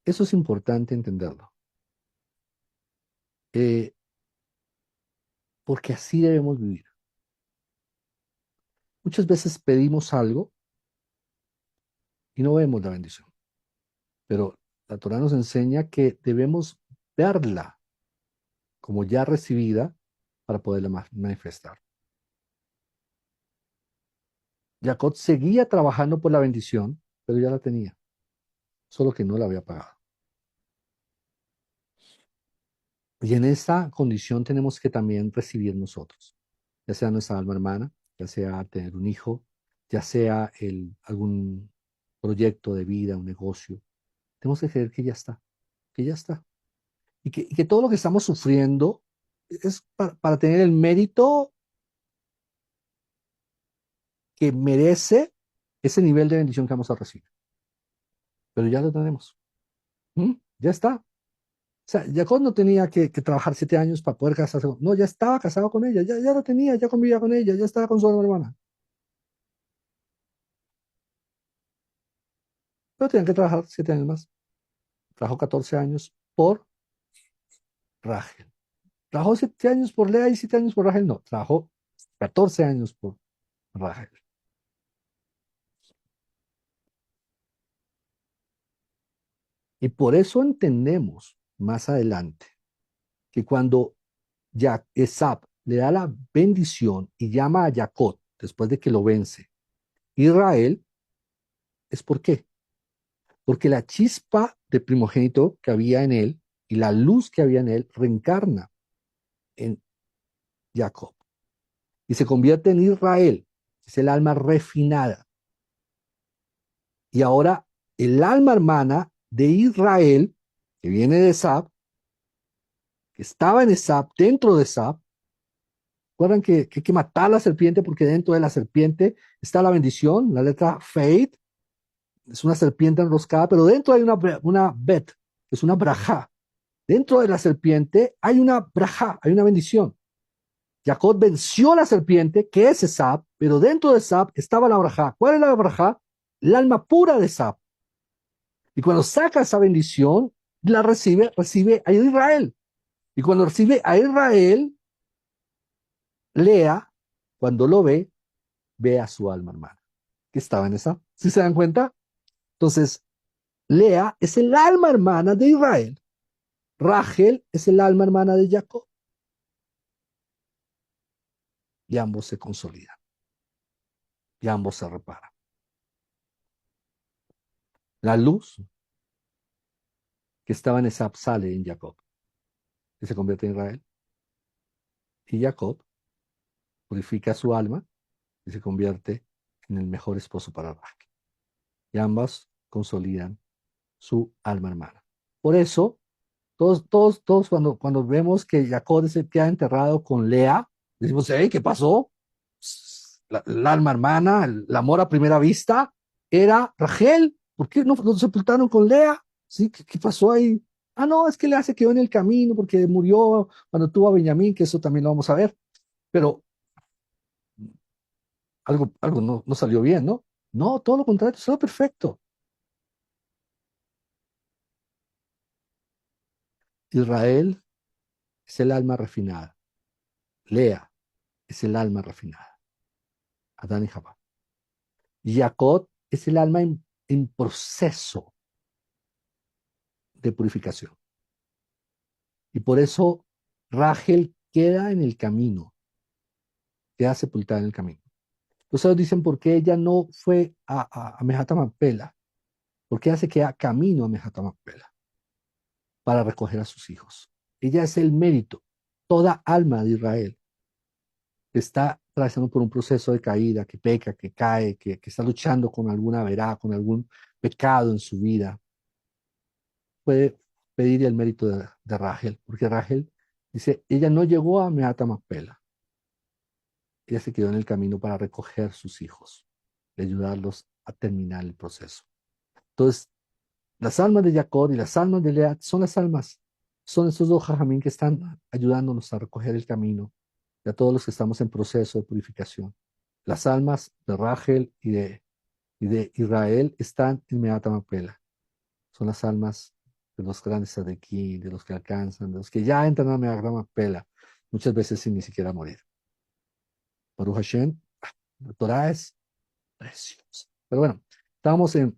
Eso es importante entenderlo, eh, porque así debemos vivir. Muchas veces pedimos algo y no vemos la bendición, pero la Torah nos enseña que debemos verla como ya recibida para poderla manifestar. Jacob seguía trabajando por la bendición, pero ya la tenía, solo que no la había pagado. Y en esa condición tenemos que también recibir nosotros, ya sea nuestra alma hermana, ya sea tener un hijo, ya sea algún proyecto de vida, un negocio. Tenemos que creer que ya está, que ya está. Y que todo lo que estamos sufriendo es para tener el mérito que merece ese nivel de bendición que vamos a recibir. Pero ya lo tenemos. ¿Mm? Ya está. O sea, Jacob no tenía que trabajar 7 años para poder casarse. No, ya estaba casado con ella, ya lo tenía, ya convivía con ella, ya estaba con su hermana. Pero tenían que trabajar 7 años más. Trabajó 14 años por Rachel. Trabajó 7 años por Lea y 7 años por Rachel. No, trabajó 14 años por Rachel. Y por eso entendemos más adelante que cuando Esab le da la bendición y llama a Jacob después de que lo vence, Israel, ¿es por qué? Porque la chispa de primogénito que había en él y la luz que había en él reencarna en Jacob y se convierte en Israel, es el alma refinada. Y ahora el alma hermana de Israel, que viene de Esab, que estaba en Esab, dentro de Esab, recuerdan que hay que matar a la serpiente porque dentro de la serpiente está la bendición, la letra Faith, es una serpiente enroscada, pero dentro hay una Bet, que es una brajá. Dentro de la serpiente hay una brajá, hay una bendición. Jacob venció a la serpiente, que es Esab, pero dentro de Esab estaba la brajá. ¿Cuál es la brajá? El alma pura de Esab. Y cuando saca esa bendición, la recibe a Israel. Y cuando recibe a Israel, Lea, cuando lo ve a su alma hermana, que estaba en esa. ¿Sí se dan cuenta? Entonces, Lea es el alma hermana de Israel. Rachel es el alma hermana de Jacob. Y ambos se consolidan. Y ambos se reparan. La luz que estaba en Esab sale en Jacob, que se convierte en Israel. Y Jacob purifica su alma y se convierte en el mejor esposo para Rachel. Y ambas consolidan su alma hermana. Por eso, todos cuando vemos que Jacob se queda enterrado con Lea, decimos, hey, ¿qué pasó? La alma hermana, el amor a primera vista, era Rachel. ¿Por qué no sepultaron con Lea? ¿Sí? ¿Qué pasó ahí? Ah, no, es que Lea se quedó en el camino porque murió cuando tuvo a Benjamín, que eso también lo vamos a ver. Pero algo no salió bien, ¿no? No, todo lo contrario, salió perfecto. Israel es el alma refinada. Lea es el alma refinada. Adán y Jabá. Jacob es el alma en proceso de purificación. Y por eso Rachel queda en el camino, queda sepultada en el camino. Entonces dicen por qué ella no fue a Mejatamapela, porque ella se queda camino a Mejatamapela para recoger a sus hijos. Ella es el mérito. Toda alma de Israel está atravesando por un proceso de caída, que peca, que cae, que está luchando con alguna verá, con algún pecado en su vida, puede pedir el mérito de Rachel, porque Rachel dice, ella no llegó a Meata Macpela, ella se quedó en el camino para recoger sus hijos y ayudarlos a terminar el proceso. Entonces, las almas de Jacob y las almas de Lea son las almas, son esos dos jajamín que están ayudándonos a recoger el camino y a todos los que estamos en proceso de purificación. Las almas de Rachel y de Israel están en Meata Macpela. Son las almas de los grandes aquí, de los que alcanzan, de los que ya entran a Meagrama Pela, muchas veces sin ni siquiera morir. Baruch Hashem, la Torah es preciosa. Pero bueno, estábamos en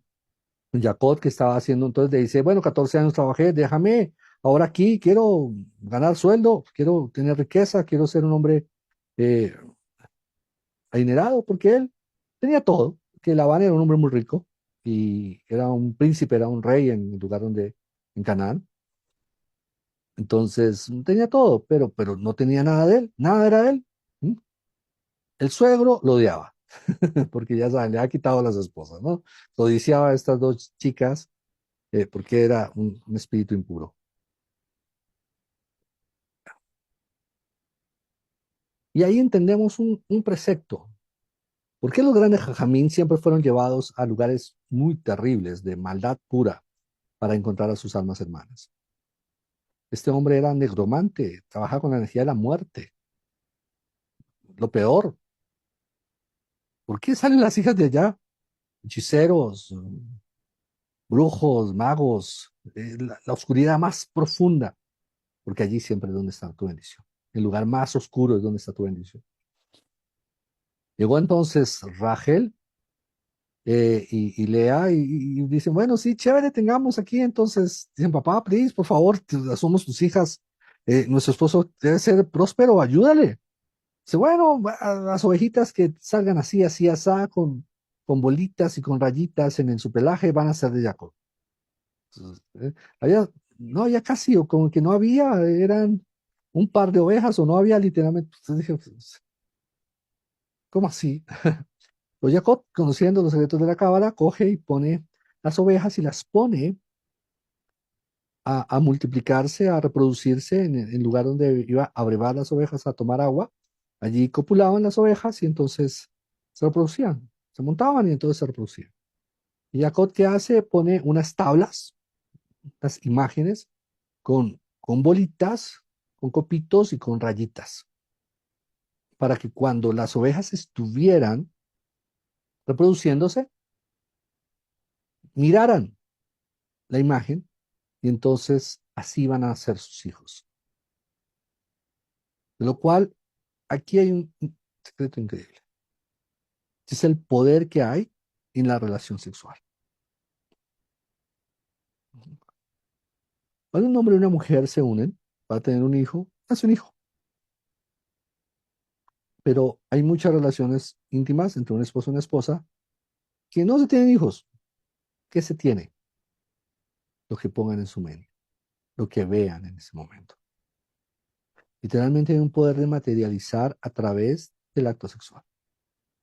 Jacob que estaba haciendo, entonces le dice, bueno, 14 años trabajé, déjame, ahora aquí quiero ganar sueldo, quiero tener riqueza, quiero ser un hombre eh, adinerado, porque él tenía todo, que Labán era un hombre muy rico y era un príncipe, era un rey en el lugar donde, en Canaán. Entonces tenía todo, pero no tenía nada de él, nada era de él. ¿Mm? El suegro lo odiaba, porque ya saben, le ha quitado a las esposas, ¿no? Codiciaba a estas dos chicas porque era un espíritu impuro. Y ahí entendemos un precepto. ¿Por qué los grandes jajamín siempre fueron llevados a lugares muy terribles de maldad pura para encontrar a sus almas hermanas? Este hombre era negromante, trabajaba con la energía de la muerte. Lo peor, ¿por qué salen las hijas de allá? Hechiceros, brujos, magos, la oscuridad más profunda, porque allí siempre es donde está tu bendición. El lugar más oscuro es donde está tu bendición. Llegó entonces Rachel y Lea y dicen, bueno, sí, chévere, tengamos aquí. Entonces dicen, papá, please, por favor, somos tus hijas. Nuestro esposo debe ser próspero, ayúdale. Dice, bueno, las ovejitas que salgan así, así, así, con bolitas y con rayitas en su pelaje van a ser de Jacob. Entonces, no había casi, o como que no había, eran un par de ovejas o no había literalmente. Entonces dije, pues, ¿cómo así? Pues Jacob, conociendo los secretos de la cábala, coge y pone las ovejas y las pone a multiplicarse, a reproducirse en el lugar donde iba a brevar las ovejas a tomar agua. Allí copulaban las ovejas y entonces se reproducían, se montaban y entonces se reproducían. Y Jacob, ¿qué hace? Pone unas tablas, unas imágenes con bolitas, con copitos y con rayitas. para que cuando las ovejas estuvieran reproduciéndose, miraran la imagen y entonces así van a ser sus hijos. De lo cual, aquí hay un secreto increíble. Es el poder que hay en la relación sexual. Cuando un hombre y una mujer se unen para tener un hijo, nace un hijo. Pero hay muchas relaciones íntimas entre un esposo y una esposa que no se tienen hijos. ¿Qué se tiene? Lo que pongan en su mente, lo que vean en ese momento. Literalmente hay un poder de materializar a través del acto sexual.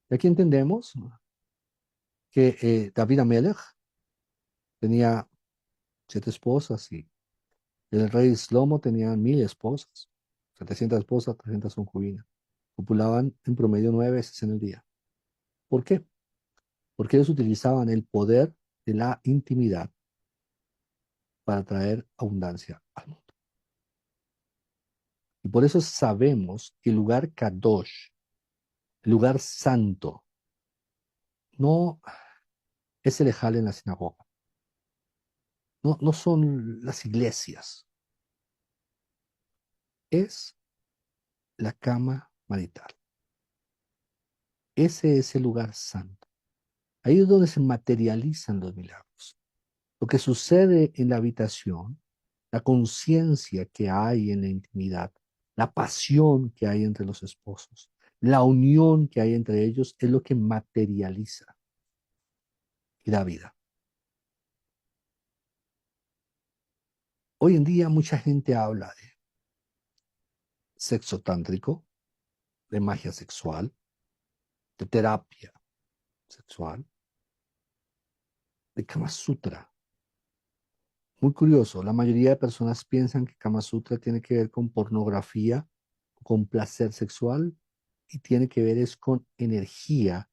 Y aquí entendemos que David Amelech tenía 7 esposas y el rey Shlomo tenía 1000 esposas, 700 esposas, 300 concubinas. Copulaban en promedio 9 veces en el día. ¿Por qué? Porque ellos utilizaban el poder de la intimidad para traer abundancia al mundo. Y por eso sabemos que el lugar Kadosh, el lugar santo, no es el Ejal en la sinagoga, no son las iglesias, es la cama marital. Ese es el lugar santo. Ahí es donde se materializan los milagros. Lo que sucede en la habitación, la conciencia que hay en la intimidad, la pasión que hay entre los esposos, la unión que hay entre ellos es lo que materializa y da vida. Hoy en día mucha gente habla de sexo tántrico, de magia sexual, de terapia sexual, de Kama Sutra. Muy curioso, la mayoría de personas piensan que Kama Sutra tiene que ver con pornografía, con placer sexual y tiene que ver es con energía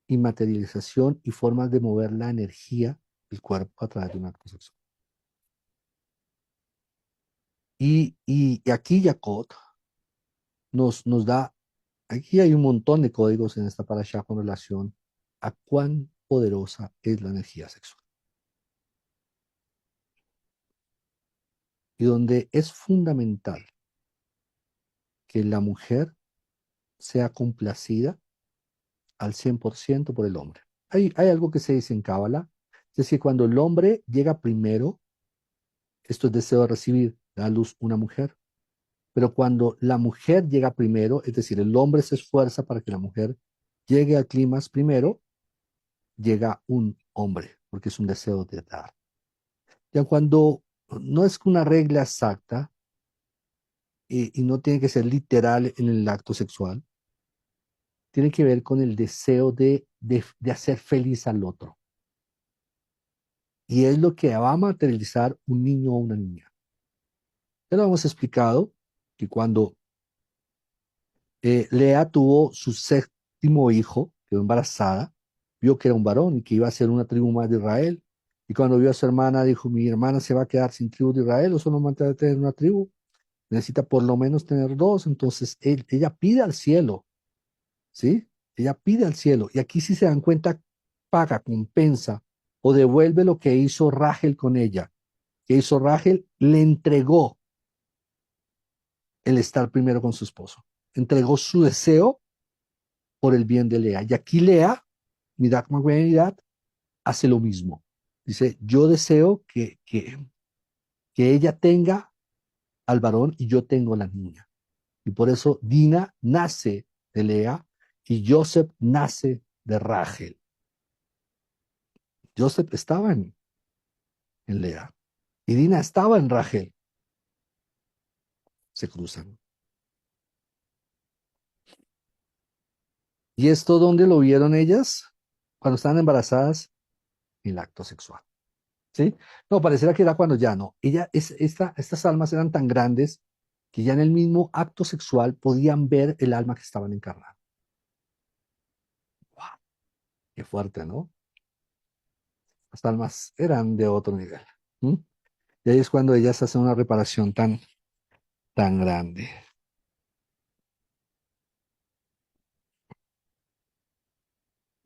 y materialización y formas de mover la energía del cuerpo a través de un acto sexual. Y aquí Jacob nos da, aquí hay un montón de códigos en esta parasha con relación a cuán poderosa es la energía sexual. Y donde es fundamental que la mujer sea complacida al 100% por el hombre. Hay algo que se dice en Cábala, es decir, cuando el hombre llega primero, esto es deseo de recibir, da a luz una mujer. Pero cuando la mujer llega primero, es decir, el hombre se esfuerza para que la mujer llegue al clímax primero, llega un hombre, porque es un deseo de dar. Ya cuando no es una regla exacta y no tiene que ser literal en el acto sexual, tiene que ver con el deseo de hacer feliz al otro. Y es lo que va a materializar un niño o una niña. Ya lo hemos explicado que cuando Lea tuvo su séptimo hijo, quedó embarazada, vio que era un varón y que iba a ser una tribu más de Israel. Y cuando vio a su hermana, dijo, mi hermana se va a quedar sin tribu de Israel, o solo va a tener una tribu, necesita por lo menos tener dos. Entonces ella pide al cielo, ¿sí? Ella pide al cielo. Y aquí si se dan cuenta, paga, compensa o devuelve lo que hizo Rachel con ella. Que hizo Rachel, le entregó el estar primero con su esposo. Entregó su deseo por el bien de Lea. Y aquí Lea, Midat Magbenidad, hace lo mismo. Dice, yo deseo que ella tenga al varón y yo tengo a la niña. Y por eso Dina nace de Lea y Joseph nace de Rachel. Joseph estaba en Lea y Dina estaba en Rachel. Se cruzan. ¿Y esto dónde lo vieron ellas? Cuando estaban embarazadas, en el acto sexual. ¿Sí? No, pareciera que era cuando ya no. Estas almas eran tan grandes que ya en el mismo acto sexual podían ver el alma que estaban encarnando. ¡Wow! Qué fuerte, ¿no? Las almas eran de otro nivel. ¿Mm? Y ahí es cuando ellas hacen una reparación tan grande.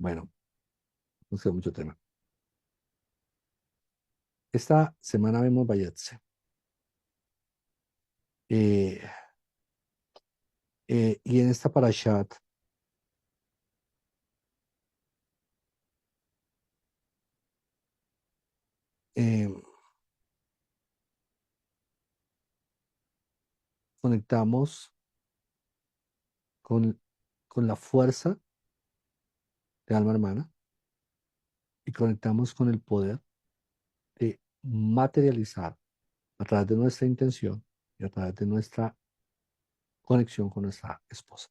Bueno, no sé mucho tema. Esta semana vemos Vayetse. Eh, y en esta parashat eh, conectamos con, con la fuerza de alma hermana y conectamos con el poder de materializar a través de nuestra intención y a través de nuestra conexión con nuestra esposa.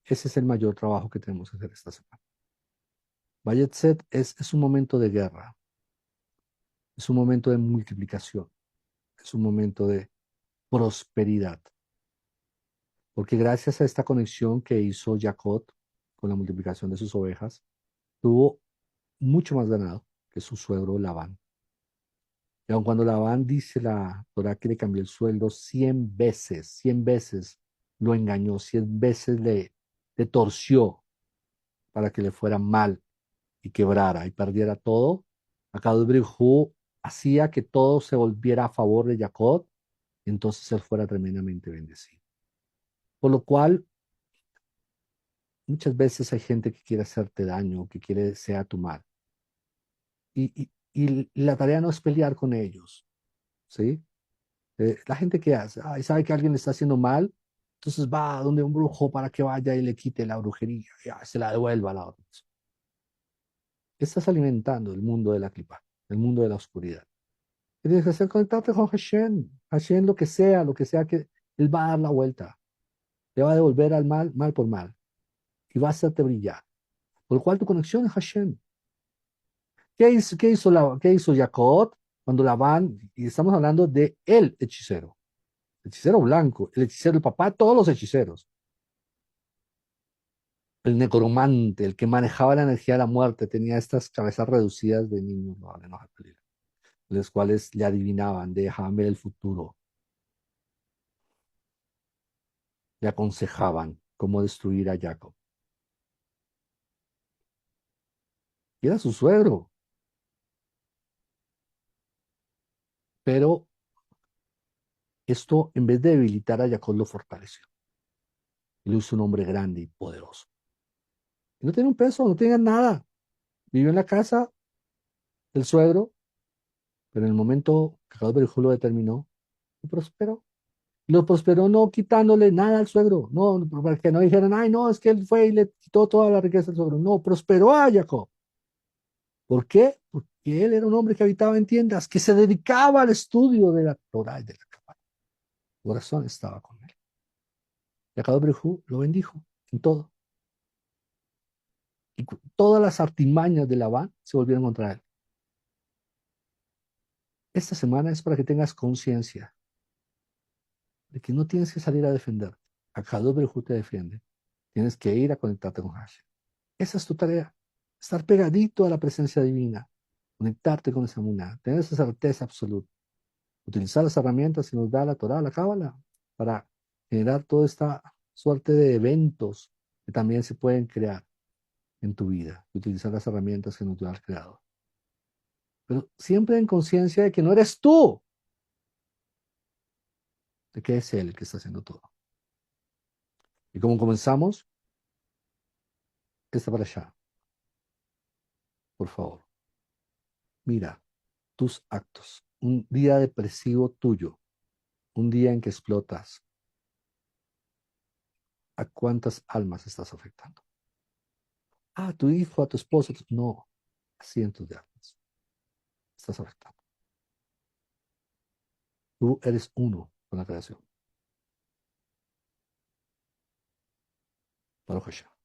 Ese es el mayor trabajo que tenemos que hacer esta semana. Vayetset es un momento de guerra, es un momento de multiplicación, es un momento de prosperidad, porque gracias a esta conexión que hizo Jacob con la multiplicación de sus ovejas, tuvo mucho más ganado que su suegro Labán. Y aun cuando Labán dice la Torah que le cambió el sueldo 100 veces lo engañó, 100 veces le torció para que le fuera mal y quebrara y perdiera todo, Akadosh Brijú hacía que todo se volviera a favor de Jacob, y entonces él fuera tremendamente bendecido. Por lo cual, muchas veces hay gente que quiere hacerte daño, que quiere sea tu mal. Y la tarea no es pelear con ellos, ¿sí? La gente que hace, ay, sabe que alguien le está haciendo mal, entonces va a donde un brujo para que vaya y le quite la brujería, ya, se la devuelva a la otra. Estás alimentando el mundo de la clipa, el mundo de la oscuridad. ¿Qué tienes que hacer? Conectarte con Hashem. Hashem, lo que sea que Él va a dar la vuelta. Te va a devolver al mal, mal por mal. Y va a hacerte brillar. Por lo cual tu conexión es Hashem. ¿Qué hizo Jacob cuando Labán, y estamos hablando de el hechicero blanco, el hechicero, el papá de todos los hechiceros, el necromante, el que manejaba la energía de la muerte, tenía estas cabezas reducidas de niños, los cuales le adivinaban, le dejaban ver el futuro, le aconsejaban cómo destruir a Jacob. Y era su suegro, pero esto en vez de debilitar a Jacob lo fortaleció. Y lo hizo un hombre grande y poderoso. Y no tenía un peso, no tenía nada. Vivió en la casa del suegro, pero en el momento que Jacob lo determinó, lo prosperó. Lo prosperó no quitándole nada al suegro, no, para que no dijeran, ay, no, es que él fue y le quitó toda la riqueza al suegro. No, prosperó a Jacob. ¿Por qué? Porque él era un hombre que habitaba en tiendas, que se dedicaba al estudio de la Torah y de la Kabbalah. Su corazón estaba con él. Y Akadosh Baruj Hu lo bendijo en todo. Y todas las artimañas de Labán se volvieron contra él. Esta semana es para que tengas conciencia de que no tienes que salir a defender. Akadosh Baruj Hu te defiende. Tienes que ir a conectarte con Hashem. Esa es tu tarea. Estar pegadito a la presencia divina. Conectarte con esa muná. Tener esa certeza absoluta. Utilizar las herramientas que nos da la Torah, la Cábala, para generar toda esta suerte de eventos que también se pueden crear en tu vida. Utilizar las herramientas que nos da el Creador. Pero siempre en conciencia de que no eres tú, de que es Él el que está haciendo todo. Y como comenzamos, esta para allá, por favor, mira tus actos. Un día depresivo tuyo, un día en que explotas, ¿a cuántas almas estás afectando? A tu hijo, a tu esposo, no, a cientos de almas estás afectando. Tú eres uno con la creación. Baruch Hashem.